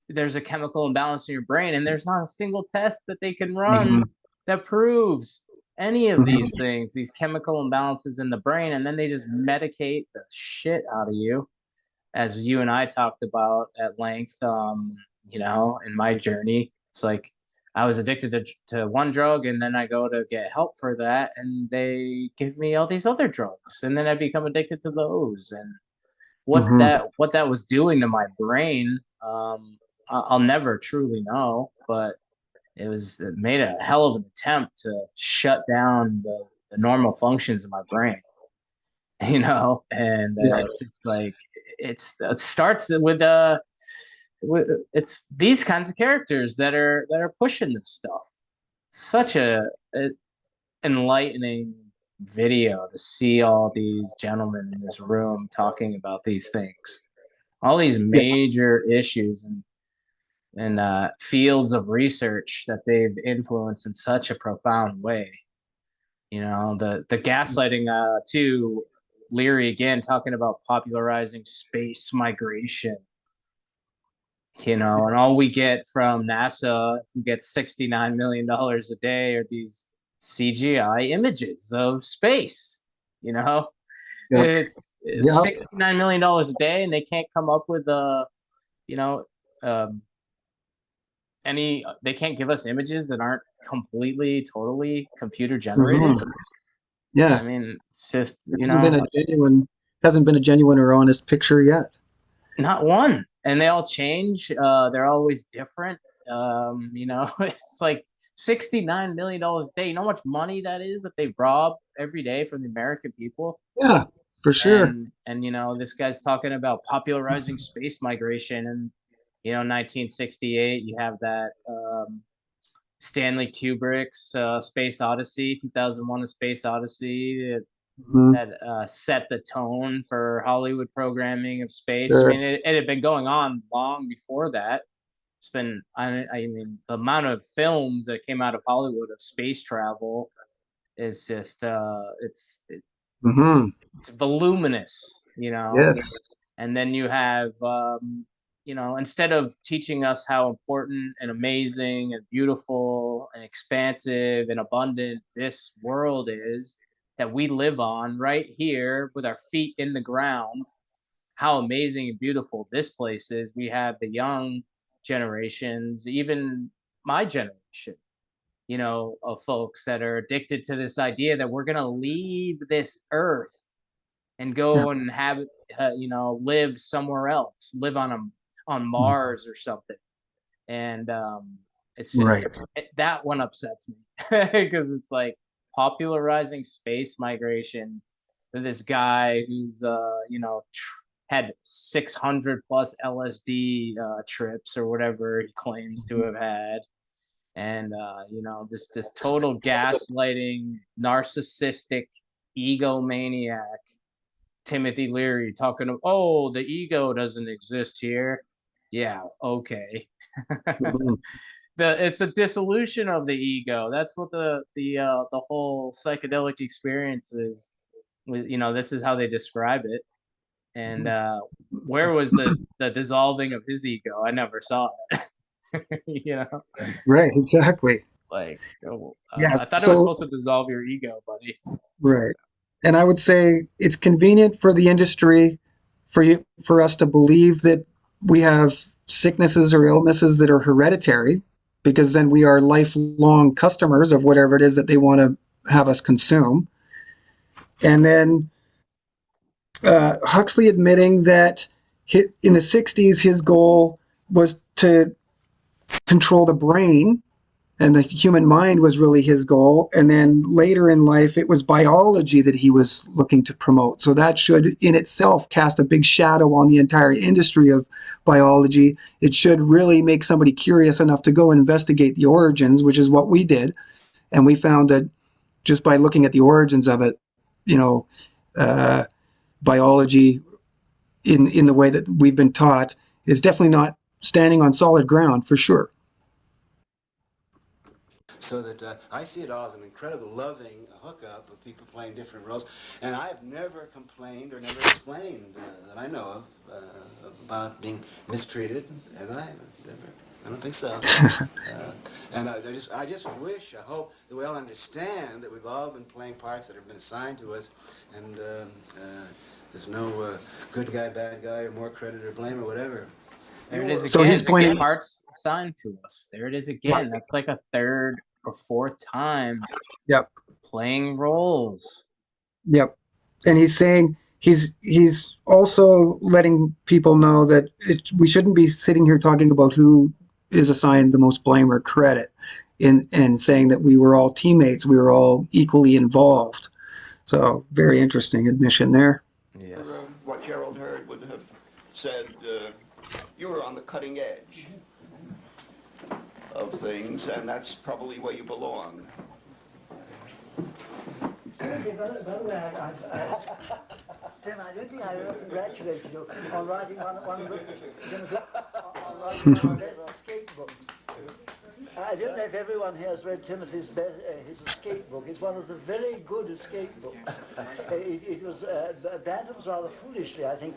[SPEAKER 1] there's a chemical imbalance in your brain, and there's not a single test that they can run that proves any of these things, these chemical imbalances in the brain, and then they just medicate the shit out of you, as you and I talked about at length, in my journey. It's like I was addicted to one drug, and then I go to get help for that, and they give me all these other drugs, and then I become addicted to those. And what that was doing to my brain, I'll never truly know, but it made a hell of an attempt to shut down the normal functions of my brain, and it's just like it starts with it's these kinds of characters that are pushing this stuff. Such a enlightening video to see all these gentlemen in this room talking about these things, all these major issues and fields of research that they've influenced in such a profound way. The gaslighting too. Leary again talking about popularizing space migration. And all we get from NASA, we get $69 million a day, are these CGI images of space. It's $69 million a day, and they can't come up with they can't give us images that aren't completely, totally computer generated.
[SPEAKER 2] Yeah.
[SPEAKER 1] I mean, it's just,
[SPEAKER 2] hasn't been a genuine or honest picture yet.
[SPEAKER 1] Not one. And they all change. They're always different. It's like $69 million a day. You know how much money that is that they rob every day from the American people?
[SPEAKER 2] Yeah, for sure.
[SPEAKER 1] And this guy's talking about popularizing space migration. And, 1968, you have that Stanley Kubrick's Space Odyssey, 2001: A Space Odyssey, that set the tone for Hollywood programming of space.
[SPEAKER 2] Sure.
[SPEAKER 1] I mean, it had been going on long before that. It's been, I mean, the amount of films that came out of Hollywood of space travel is just, it's voluminous,
[SPEAKER 2] Yes.
[SPEAKER 1] And then you have, instead of teaching us how important and amazing and beautiful and expansive and abundant this world is that we live on right here with our feet in the ground, how amazing and beautiful this place is, we have the young generations, even my generation, of folks that are addicted to this idea that we're going to leave this earth and go and have, live somewhere else, live on Mars or something. And it's just, that one upsets me because it's like popularizing space migration with this guy who's, had 600 plus LSD trips or whatever he claims to have had. And, this total gaslighting, narcissistic, egomaniac Timothy Leary talking of, the ego doesn't exist here. Yeah, okay. It's a dissolution of the ego. That's what the whole psychedelic experience is. This is how they describe it. And where was the dissolving of his ego? I never saw it.
[SPEAKER 2] Right, exactly.
[SPEAKER 1] Like, I thought it was supposed to dissolve your ego, buddy.
[SPEAKER 2] Right. And I would say it's convenient for the industry for us to believe that we have sicknesses or illnesses that are hereditary, because then we are lifelong customers of whatever it is that they want to have us consume. And then Huxley admitting that in the 60s, his goal was to control the brain, and the human mind was really his goal. And then later in life, it was biology that he was looking to promote. So that should in itself cast a big shadow on the entire industry of biology. It should really make somebody curious enough to go investigate the origins, which is what we did. And we found that just by looking at the origins of it, biology in the way that we've been taught is definitely not standing on solid ground, for sure.
[SPEAKER 5] So that I see it all as an incredible loving hookup of people playing different roles. And I've never complained or never explained that I know of about being mistreated. Have I? Never. I don't think so. And I just wish, I hope that we all understand that we've all been playing parts that have been assigned to us, and there's no good guy, bad guy, or more credit or blame or whatever.
[SPEAKER 1] There it is again.
[SPEAKER 2] So he's pointing
[SPEAKER 1] Parts assigned to us. There it is again. That's like a third or fourth time.
[SPEAKER 2] Yep.
[SPEAKER 1] Playing roles.
[SPEAKER 2] Yep. And he's saying he's also letting people know that we shouldn't be sitting here talking about who is assigned the most blame or credit, and saying that we were all teammates, we were all equally involved. So very interesting admission there.
[SPEAKER 1] Yes.
[SPEAKER 10] What Gerald Hurd would have said, you were on the cutting edge of things, and that's probably where you belong.
[SPEAKER 4] By the way, Tim, I don't think I ever congratulated you on writing one of the escape books. I don't know if everyone here has read Timothy's his escape book. It's one of the very good escape books. It was Bantams rather foolishly, I think,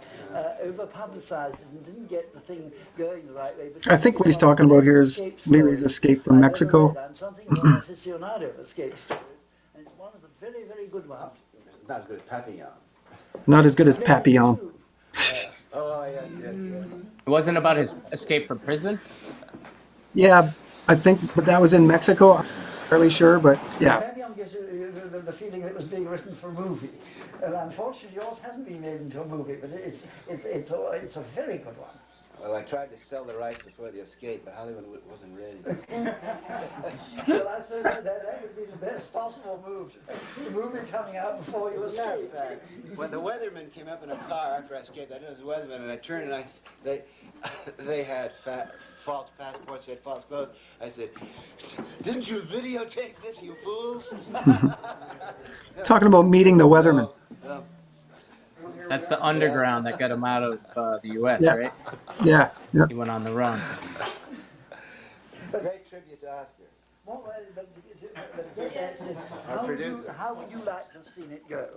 [SPEAKER 4] over-publicized and didn't get the thing going the right way.
[SPEAKER 2] I think what he's talking about here is Leary's escape from Mexico.
[SPEAKER 4] I'm something of an aficionado of escape stories, and it's one of the very, very good ones.
[SPEAKER 5] Not as good as Papillon.
[SPEAKER 2] Not as good as Papillon.
[SPEAKER 5] Oh, yes.
[SPEAKER 1] It wasn't about his escape from prison?
[SPEAKER 2] Yeah, I think, but that was in Mexico. I'm not fairly sure, but yeah.
[SPEAKER 4] Papillon gives you the feeling that it was being written for a movie. Unfortunately, yours hasn't been made into a movie, but it's a very good one.
[SPEAKER 5] Well, I tried to sell the rights before the escape, but Hollywood wasn't ready.
[SPEAKER 4] Well, I suppose that would be the best possible move. The movie coming out before you escape.
[SPEAKER 5] When the weathermen came up in a car after I escaped, I knew it was the weathermen, and I turned and they had false passports, they had false clothes. I said, "Didn't you videotape this, you fools?"
[SPEAKER 2] He's talking about meeting the weatherman.
[SPEAKER 1] That's the underground that got him out of the U.S.,
[SPEAKER 2] Yeah.
[SPEAKER 1] right?
[SPEAKER 2] Yeah.
[SPEAKER 1] He went on the run.
[SPEAKER 5] It's a great tribute to Oscar.
[SPEAKER 4] How would you like to have seen it go?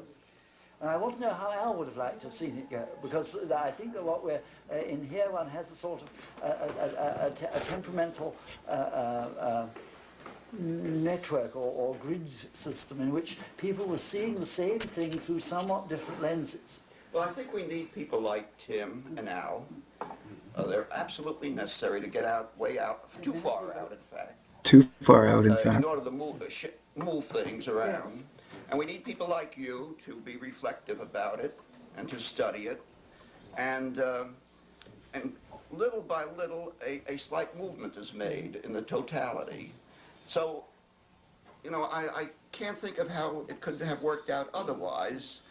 [SPEAKER 4] And I want to know how Al would have liked to have seen it go, because I think that what we're in here, one has a sort of a temperamental network or grid system in which people were seeing the same thing through somewhat different lenses.
[SPEAKER 10] Well, I think we need people like Tim and Al. They're absolutely necessary to get way out, too far out, in fact.
[SPEAKER 2] Too far out, in
[SPEAKER 10] In
[SPEAKER 2] fact.
[SPEAKER 10] order to move things around. Yes. And we need people like you to be reflective about it and to study it. And little by little, a slight movement is made in the totality. So, you know, I can't think of how it could have worked out otherwise.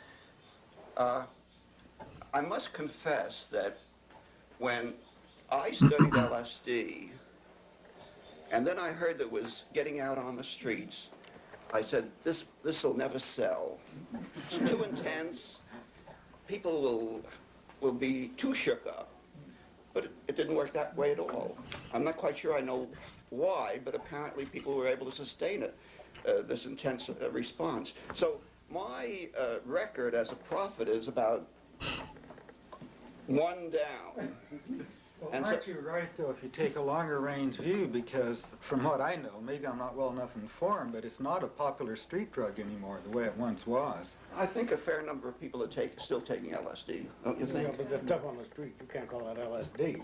[SPEAKER 10] I must confess that when I studied LSD, and then I heard that it was getting out on the streets, I said, this will never sell. It's too intense. People will be too shook up. But it didn't work that way at all. I'm not quite sure I know why, but apparently people were able to sustain it, this intense response. So my record as a prophet is about one down.
[SPEAKER 6] Well,
[SPEAKER 10] and
[SPEAKER 6] aren't you right, though, if you take a longer range view, because from what I know, maybe I'm not well enough informed, but it's not a popular street drug anymore the way it once was.
[SPEAKER 10] I think a fair number of people are still taking LSD, don't you think?
[SPEAKER 3] Yeah, but the stuff on the street, you can't call that LSD.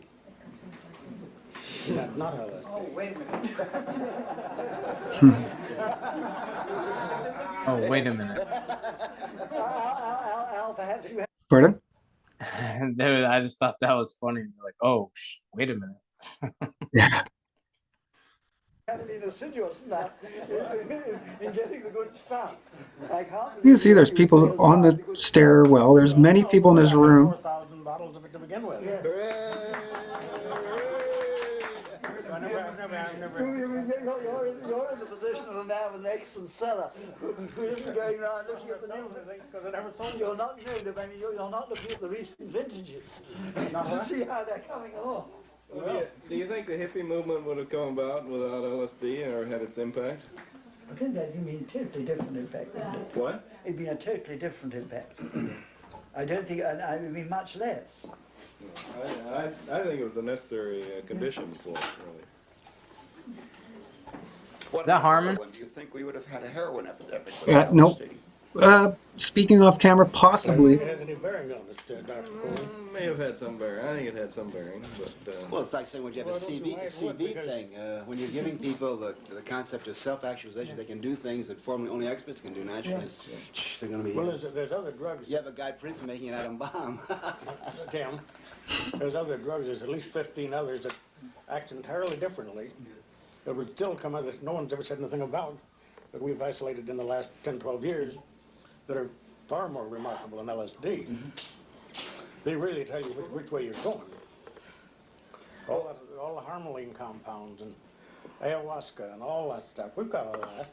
[SPEAKER 3] That's not LSD.
[SPEAKER 4] Oh, wait a minute.
[SPEAKER 1] Oh, wait a minute.
[SPEAKER 4] Al, perhaps you have...
[SPEAKER 2] Pardon?
[SPEAKER 1] Dude, I just thought that was funny. Like, oh, wait a minute.
[SPEAKER 2] Yeah.
[SPEAKER 4] Kind of been assiduous now in getting the good stuff.
[SPEAKER 2] You see there's people on the stairwell. There's many people in this room.
[SPEAKER 3] 4,000 bottles of it to begin with.
[SPEAKER 4] Yes.
[SPEAKER 3] I've never.
[SPEAKER 4] You're in the position of a man with an excellent cellar who isn't going around looking at the new things because I never told you. You're not looking at the recent vintages to see how they're coming along.
[SPEAKER 11] Well, do you think the hippie movement would have come about without LSD or had its impact?
[SPEAKER 4] I think that'd be a totally different impact, wouldn't it?
[SPEAKER 11] What?
[SPEAKER 4] It'd be a totally different impact. I don't think, and it would be much less.
[SPEAKER 11] I think it was a necessary condition for it, really.
[SPEAKER 10] What
[SPEAKER 1] Is that
[SPEAKER 10] about
[SPEAKER 1] Harmon?
[SPEAKER 10] heroin? Do you think we would have had a heroin epidemic?
[SPEAKER 2] Nope. Speaking off camera, possibly.
[SPEAKER 3] It has any bearing on it, Dr. Cohen?
[SPEAKER 11] May have had some bearing. I think it had some bearing, but...
[SPEAKER 5] Well, it's like saying when you have
[SPEAKER 3] Well,
[SPEAKER 5] a
[SPEAKER 3] don't you
[SPEAKER 5] CV,
[SPEAKER 3] like what?
[SPEAKER 5] CV thing, when you're giving people the concept of self-actualization, they can do things that formerly only experts can do. Naturally, they're going to be...
[SPEAKER 3] Well, there's other drugs.
[SPEAKER 5] You have a guy Prince making an atom bomb.
[SPEAKER 3] Tim, there's other drugs. There's at least 15 others that act entirely differently. That would still come out that no one's ever said anything about, that we've isolated in the last 10, 12 years, that are far more remarkable than LSD. They really tell you which way you're going. All the harmaline compounds and ayahuasca and all that stuff. We've got all that.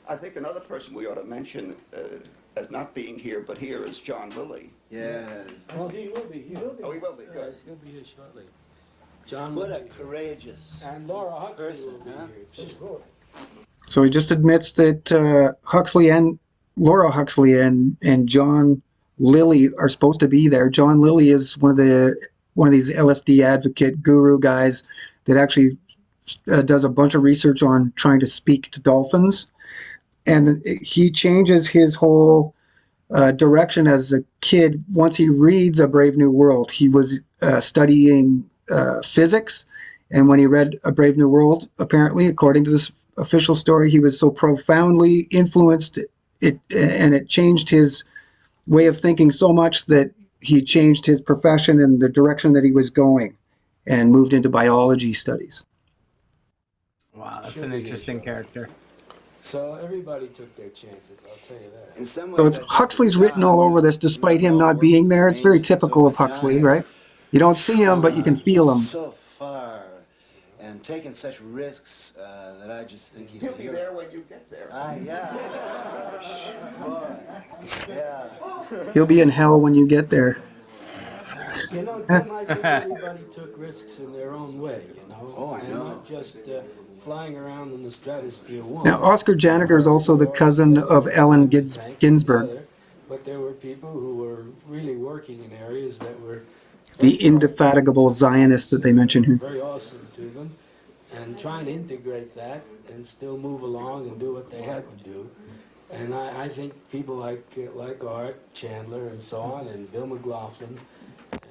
[SPEAKER 10] I think another person we ought to mention as not being here, but here is John Lilly.
[SPEAKER 5] Yeah.
[SPEAKER 9] Well, he will be here.
[SPEAKER 10] Oh, he will be.
[SPEAKER 9] Yes,
[SPEAKER 10] Good.
[SPEAKER 9] he'll be here shortly. John
[SPEAKER 5] What
[SPEAKER 9] will
[SPEAKER 5] a
[SPEAKER 9] be here.
[SPEAKER 5] courageous
[SPEAKER 9] And Laura Huxley
[SPEAKER 5] person,
[SPEAKER 9] will be
[SPEAKER 5] huh?
[SPEAKER 9] here. She's good.
[SPEAKER 2] So he just admits that Huxley and Laura Huxley and John Lilly are supposed to be there. John Lilly is one of these LSD advocate guru guys that actually does a bunch of research on trying to speak to dolphins, and he changes his whole direction as a kid once he reads A Brave New World. He was studying physics. And when he read A Brave New World, apparently, according to this official story, he was so profoundly influenced, and it changed his way of thinking so much that he changed his profession and the direction that he was going and moved into biology studies.
[SPEAKER 1] Wow, that's
[SPEAKER 9] She'll
[SPEAKER 1] an
[SPEAKER 9] be here
[SPEAKER 1] interesting
[SPEAKER 9] shortly.
[SPEAKER 1] character.
[SPEAKER 9] So everybody took their chances, I'll tell you that.
[SPEAKER 5] In some
[SPEAKER 2] So
[SPEAKER 5] ways,
[SPEAKER 2] it's, Huxley's written all over this despite him not being there. It's very typical of Huxley, right? You don't see him, but you can feel him.
[SPEAKER 5] So far, and taking such risks that I just think he's
[SPEAKER 10] He'll
[SPEAKER 5] a
[SPEAKER 10] be
[SPEAKER 5] hero.
[SPEAKER 10] there when you get there.
[SPEAKER 5] Yeah. Boy. Yeah.
[SPEAKER 2] He'll be in hell when you get there.
[SPEAKER 9] You know, Tim, I think everybody took risks in their own way, you know.
[SPEAKER 5] Oh, I
[SPEAKER 9] and
[SPEAKER 5] know.
[SPEAKER 9] not just flying around in the stratosphere one.
[SPEAKER 2] Now, Oscar Janiger is also the cousin of Allen Ginsberg,
[SPEAKER 9] But there were people who were really working in areas that were
[SPEAKER 2] the indefatigable Zionist that they mention here.
[SPEAKER 9] very awesome to them, and trying to integrate that and still move along and do what they had to do. And I think people like Art Chandler and so on, and Bill McLaughlin, and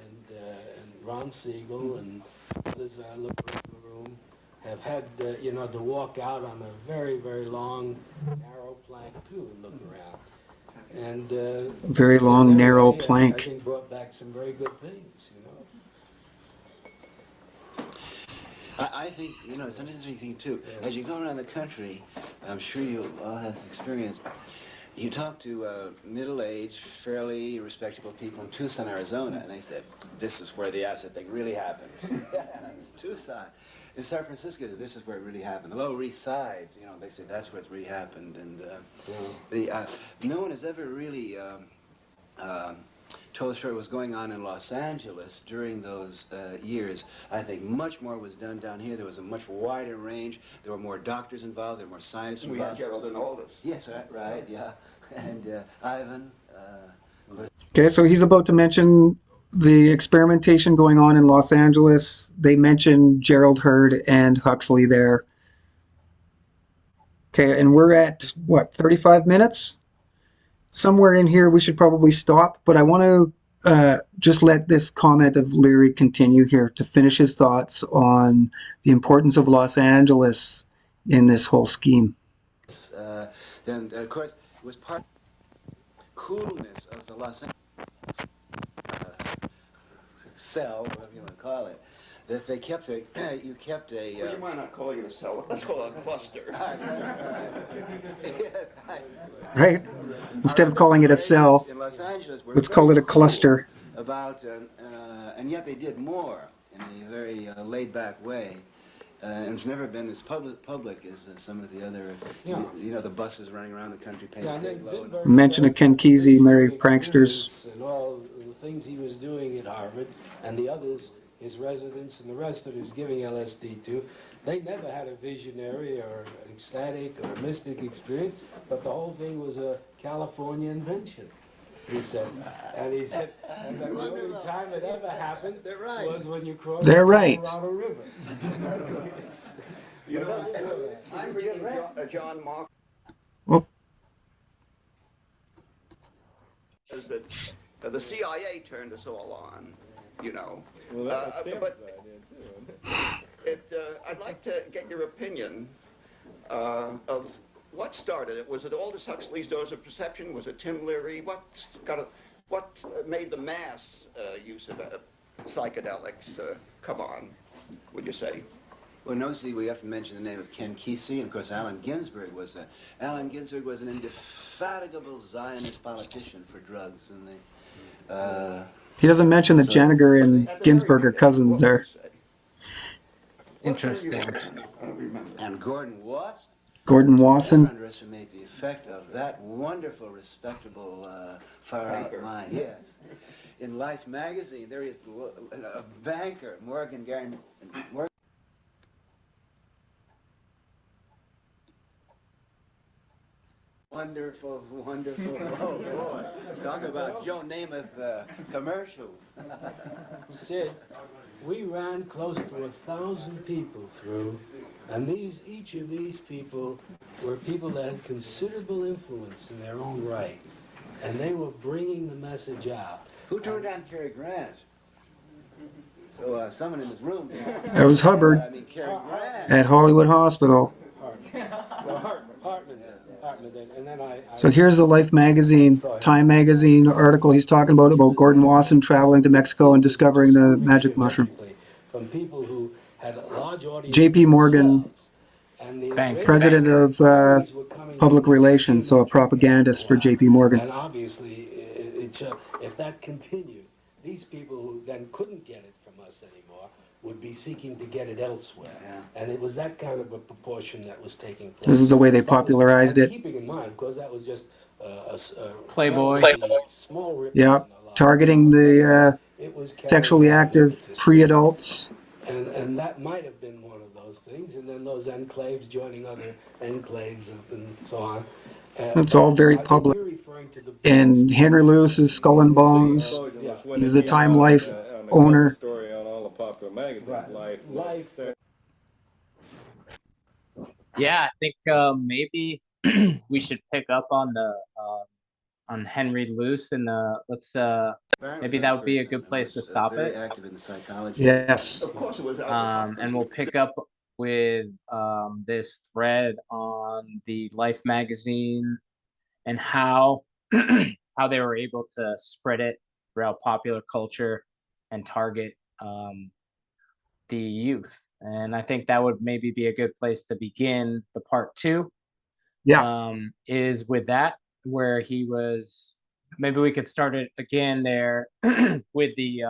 [SPEAKER 9] Ron Siegel, and others I look around the room, have had you know, to walk out on a very, very long, narrow plank too and look around. And
[SPEAKER 2] Very long,
[SPEAKER 9] in their
[SPEAKER 2] narrow
[SPEAKER 9] way,
[SPEAKER 2] plank.
[SPEAKER 9] I think brought back some very good things, you know.
[SPEAKER 5] I think, you know, it's an interesting thing, too. As you go around the country, I'm sure you all have this experience. You talk to middle-aged, fairly respectable people in Tucson, Arizona, and they say, this is where the acid thing really happened. Tucson. In San Francisco, this is where it really happened. The Lower East Side, you know, they say that's where it really happened. And no one has ever really told the story what was going on in Los Angeles during those years. I think much more was done down here. There was a much wider range. There were more doctors involved. There were more scientists
[SPEAKER 10] We
[SPEAKER 5] involved.
[SPEAKER 10] had Gerald and Aldous.
[SPEAKER 5] Yes, right, yeah. And Ivan.
[SPEAKER 2] Okay, so he's about to mention the experimentation going on in Los Angeles. They mention Gerald Hurd and Huxley there. Okay, and we're at, what, 35 minutes? Somewhere in here we should probably stop, but I want to just let this comment of Leary continue here to finish his thoughts on the importance of Los Angeles in this whole scheme.
[SPEAKER 5] Then, of course, it was part of the coolness of the Los Angeles cell, whatever you want to call it, that they kept a, you kept a...
[SPEAKER 10] Well, you might not call it a cell. Let's call it a cluster.
[SPEAKER 2] Right? Instead of calling it a cell,
[SPEAKER 5] In Los Angeles,
[SPEAKER 2] let's call it a cluster.
[SPEAKER 5] About, and yet they did more in a very laid-back way. And it's never been as public as some of the other,
[SPEAKER 9] Yeah.
[SPEAKER 5] you know, the buses running around the country paying
[SPEAKER 9] Yeah, and
[SPEAKER 5] big
[SPEAKER 9] then
[SPEAKER 5] load.
[SPEAKER 9] Zimberg
[SPEAKER 2] Mention of Ken Kesey, Merry
[SPEAKER 9] experience
[SPEAKER 2] Pranksters.
[SPEAKER 9] and all the things he was doing at Harvard, and the others his residents and the rest that he was giving LSD to, they never had a visionary or an ecstatic or a mystic experience, but the whole thing was a California invention, he said. And he said, and the only time it ever happened was when you crossed the Colorado River.
[SPEAKER 10] You know, I'm reading John Mark.
[SPEAKER 2] Well,
[SPEAKER 10] Says that the CIA turned us all on, you know.
[SPEAKER 11] Well, that was Stanford's idea, too.
[SPEAKER 10] I'd like to get your opinion of what started it. Was it Aldous Huxley's Dose of Perception? Was it Tim Leary? What made the mass use of psychedelics come on, would you say?
[SPEAKER 5] Well, notice we have to mention the name of Ken Kesey, and of course Allen Ginsberg was an indefatigable Zionist politician for drugs, and
[SPEAKER 2] he doesn't mention that Janiger and Ginsberg are cousins there.
[SPEAKER 1] Interesting.
[SPEAKER 5] And Gordon Watson.
[SPEAKER 2] Gordon Watson.
[SPEAKER 5] Never underestimate the effect of that wonderful, respectable far-out mind. Yes. In Life magazine, there is a banker, Morgan. Wonderful, wonderful. Oh, boy. Talk about Joe Namath commercial.
[SPEAKER 9] Sid, we ran close to 1,000 people through, and each of these people were people that had considerable influence in their own right, and they were bringing the message out.
[SPEAKER 5] Who turned on Cary Grant? So, someone in this room.
[SPEAKER 2] That was Hubbard
[SPEAKER 5] Cary Grant.
[SPEAKER 2] at Hollywood Hospital.
[SPEAKER 9] And then
[SPEAKER 2] so here's the Life magazine, Time magazine article he's talking about Gordon Wasson traveling to Mexico and discovering the magic mushroom.
[SPEAKER 9] From people who had large audiences.
[SPEAKER 2] J.P. Morgan, president of public relations, so a propagandist for J.P. Morgan.
[SPEAKER 9] And obviously, if that continued, these people who then couldn't get it from us anymore would be seeking to get it elsewhere. Yeah. And it was that kind of a proportion that was taking place.
[SPEAKER 2] This is the way they popularized it.
[SPEAKER 9] Keeping in mind, because that was just a
[SPEAKER 1] Playboy.
[SPEAKER 9] Small rip.
[SPEAKER 2] Yeah, targeting the sexually active pre-adults.
[SPEAKER 9] And that might have been one of those things, and then those enclaves joining other enclaves and so on.
[SPEAKER 2] It's all very public. And Henry Lewis is Skull and Bones. He's the Time Life owner.
[SPEAKER 1] Yeah, I think maybe we should pick up on the on Henry Luce and let's maybe that would be a good place to stop it.
[SPEAKER 2] Yes.
[SPEAKER 10] Of course it was.
[SPEAKER 1] And we'll pick up with this thread on the Life magazine and how how they were able to spread it throughout popular culture and target the youth. And I think that would maybe be a good place to begin the part 2.
[SPEAKER 2] Yeah.
[SPEAKER 1] Is with that, where he was, maybe we could start it again there with the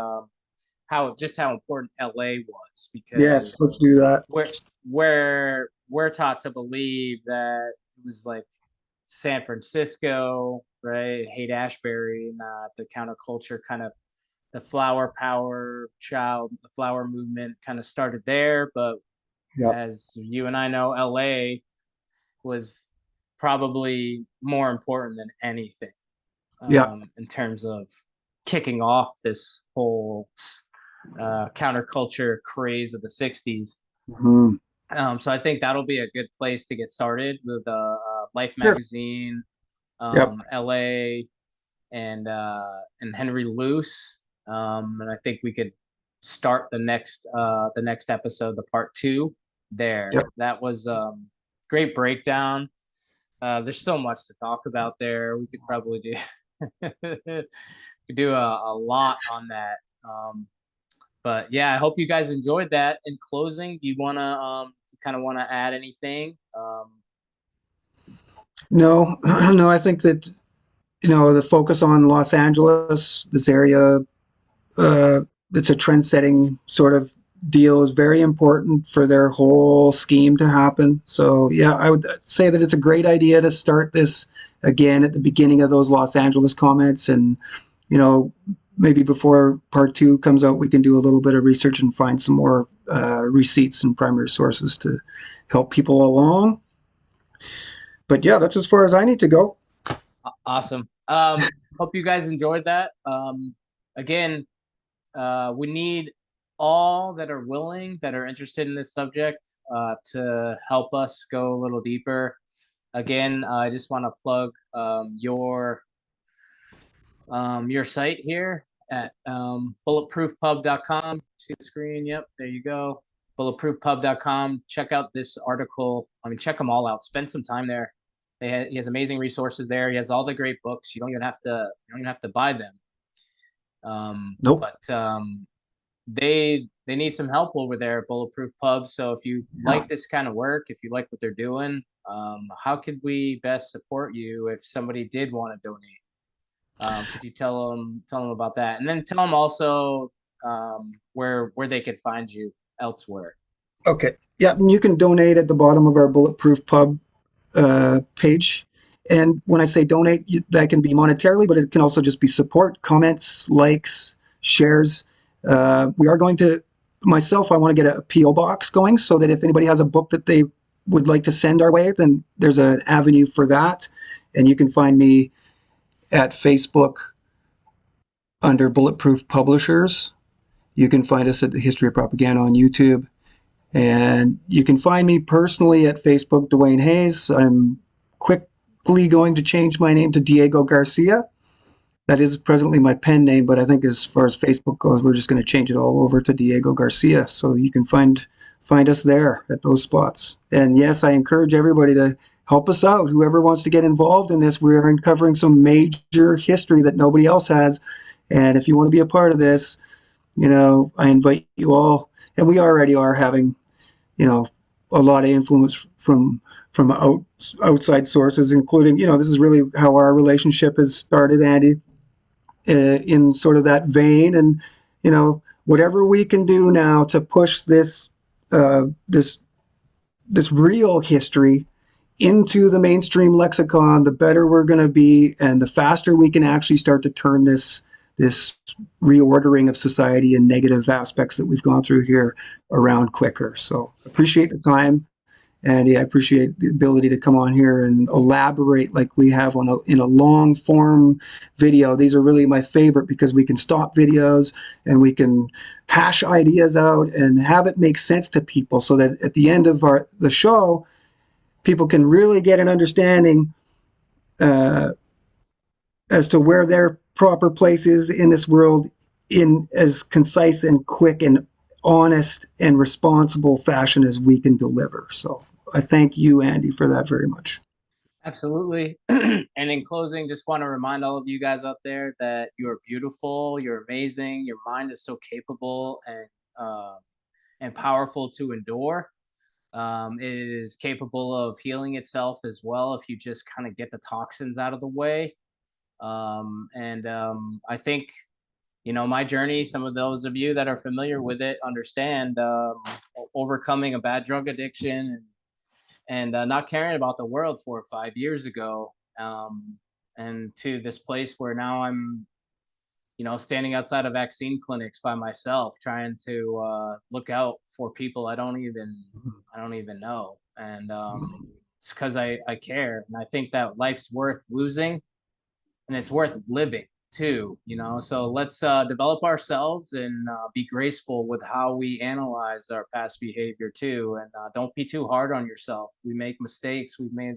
[SPEAKER 1] how important LA was, because
[SPEAKER 2] yes, let's do that.
[SPEAKER 1] Where we're taught to believe that it was like San Francisco, right? Haight-Ashbury, not the counterculture kind of, the flower power child, the flower movement kind of started there. But as you and I know, LA was probably more important than anything in terms of kicking off this whole counterculture craze of the 60s.
[SPEAKER 2] Mm-hmm.
[SPEAKER 1] So I think that'll be a good place to get started with Life magazine, LA, and Henry Luce. And I think we could start the next episode, the part 2 there. That was great breakdown. There's so much to talk about there. We could probably do a lot on that. But yeah, I hope you guys enjoyed that. In closing, do you want to add anything?
[SPEAKER 2] No, I think that the focus on Los Angeles, this area, it's a trend-setting sort of deal, is very important for their whole scheme to happen. So yeah, I would say that it's a great idea to start this again at the beginning of those Los Angeles comments, and maybe before part 2 comes out, we can do a little bit of research and find some more receipts and primary sources to help people along. But yeah, that's as far as I need to go.
[SPEAKER 1] Awesome. Hope you guys enjoyed that. Again, we need all that are willing, that are interested in this subject, to help us go a little deeper. Again, I just want to plug your site here at bulletproofpub.com. See the screen? Yep, there you go. Bulletproofpub.com. Check out this article. I mean, check them all out. Spend some time there. He has amazing resources there. He has all the great books. You don't even have to buy them.
[SPEAKER 2] Nope.
[SPEAKER 1] But they need some help over there at Bulletproof Pub. So if you like this kind of work, if you like what they're doing, how could we best support you if somebody did want to donate? Could you tell them about that, and then tell them also where they could find you elsewhere?
[SPEAKER 2] Okay. Yeah, and you can donate at the bottom of our Bulletproof Pub page. And when I say donate, that can be monetarily, but it can also just be support, comments, likes, shares. We are going to, I want to get a P.O. box going so that if anybody has a book that they would like to send our way, then there's an avenue for that. And you can find me at Facebook under Bulletproof Publishers. You can find us at the History of Propaganda on YouTube. And you can find me personally at Facebook, Duane Hayes. I'm quickly going to change my name to Diego Garcia. That is presently my pen name, but I think as far as Facebook goes, we're just going to change it all over to Diego Garcia. So you can find us there at those spots. And yes, I encourage everybody to help us out. Whoever wants to get involved in this, we're uncovering some major history that nobody else has. And if you want to be a part of this, I invite you all. And we already are having a lot of influence from outside sources, including, this is really how our relationship has started, Andy, in sort of that vein. And, whatever we can do now to push this real history into the mainstream lexicon, the better we're going to be, and the faster we can actually start to turn this reordering of society and negative aspects that we've gone through here around quicker. So appreciate the time, and I appreciate the ability to come on here and elaborate like we have in a long form video. These are really my favorite because we can stop videos and we can hash ideas out and have it make sense to people, so that at the end of the show, people can really get an understanding as to where their proper place is in this world, in as concise and quick and honest and responsible fashion as we can deliver. So I thank you, Andy, for that very much.
[SPEAKER 1] Absolutely. And in closing, just want to remind all of you guys out there that you're beautiful, you're amazing, your mind is so capable and powerful to endure. It is capable of healing itself as well if you just kind of get the toxins out of the way. I think, my journey, some of those of you that are familiar with it understand overcoming a bad drug addiction and not caring about the world 4 or 5 years ago, and to this place where now I'm, standing outside of vaccine clinics by myself, trying to look out for people I don't even know. And it's because I care, and I think that life's worth losing, and it's worth living too, so let's develop ourselves and be graceful with how we analyze our past behavior too, and don't be too hard on yourself. We make mistakes. We've made,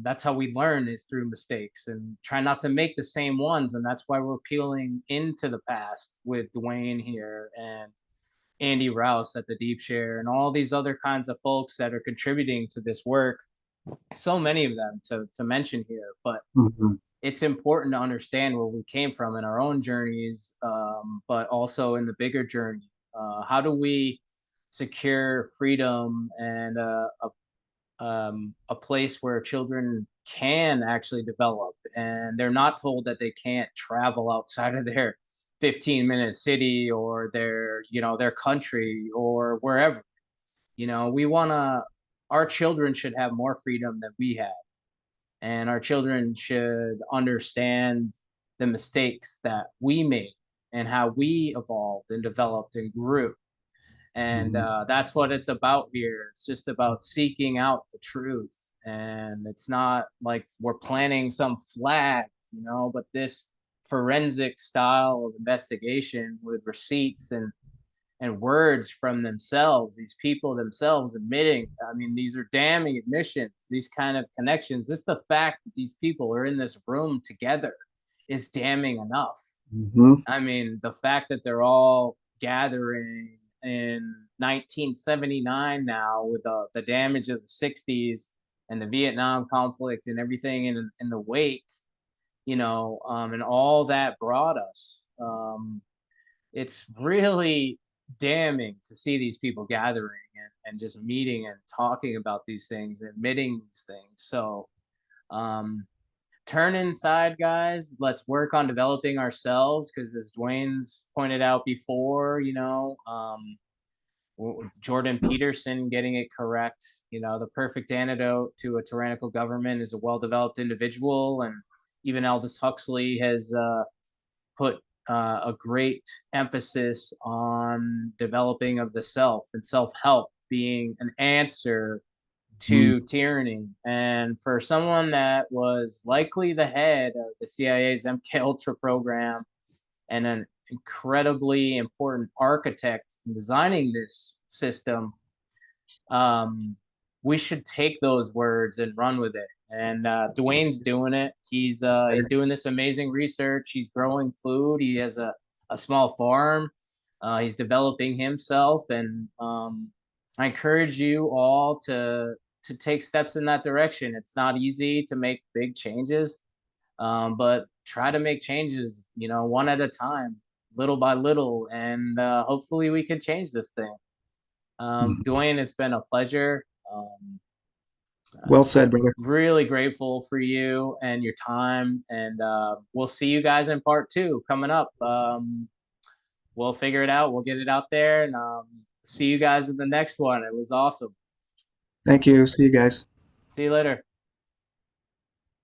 [SPEAKER 1] that's how we learn, is through mistakes, and try not to make the same ones. And that's why we're peeling into the past with Duane here and Andy Rouse at the Deep Share and all these other kinds of folks that are contributing to this work. So many of them to mention here, but it's important to understand where we came from in our own journeys, but also in the bigger journey. How do we secure freedom and a place where children can actually develop, and they're not told that they can't travel outside of their 15-minute city or their country or wherever. Our children should have more freedom than we have. And our children should understand the mistakes that we made and how we evolved and developed and grew. And that's what it's about here. It's just about seeking out the truth. And it's not like we're planting some flag, you know, but this forensic style of investigation with receipts and words from themselves, these people themselves admitting, I mean, these are damning admissions, these kind of connections. Just the fact that these people are in this room together is damning enough. I mean, the fact that they're all gathering in 1979 now with the damage of the 60s and the Vietnam conflict and everything in the wake, you know, and all that brought us. It's really damning to see these people gathering and just meeting and talking about these things, admitting these things. So turn inside, guys. Let's work on developing ourselves, because as Duane's pointed out before, you know, Jordan Peterson getting it correct, you know, the perfect antidote to a tyrannical government is a well-developed individual. And even Aldous Huxley has put a great emphasis on developing of the self and self-help being an answer to tyranny. And for someone that was likely the head of the CIA's MKUltra program and an incredibly important architect in designing this system, we should take those words and run with it. And Duane's doing it. He's doing this amazing research. He's growing food. He has a small farm. He's developing himself, and I encourage you all to take steps in that direction. It's not easy to make big changes, but try to make changes, you know, one at a time, little by little, and hopefully we can change this thing. Duane, it's been a pleasure.
[SPEAKER 2] Well said, brother.
[SPEAKER 1] Really grateful for you and your time, and we'll see you guys in part 2 coming up. We'll figure it out. We'll get it out there, and see you guys in the next one. It was awesome.
[SPEAKER 2] Thank you. See you guys.
[SPEAKER 1] See you later.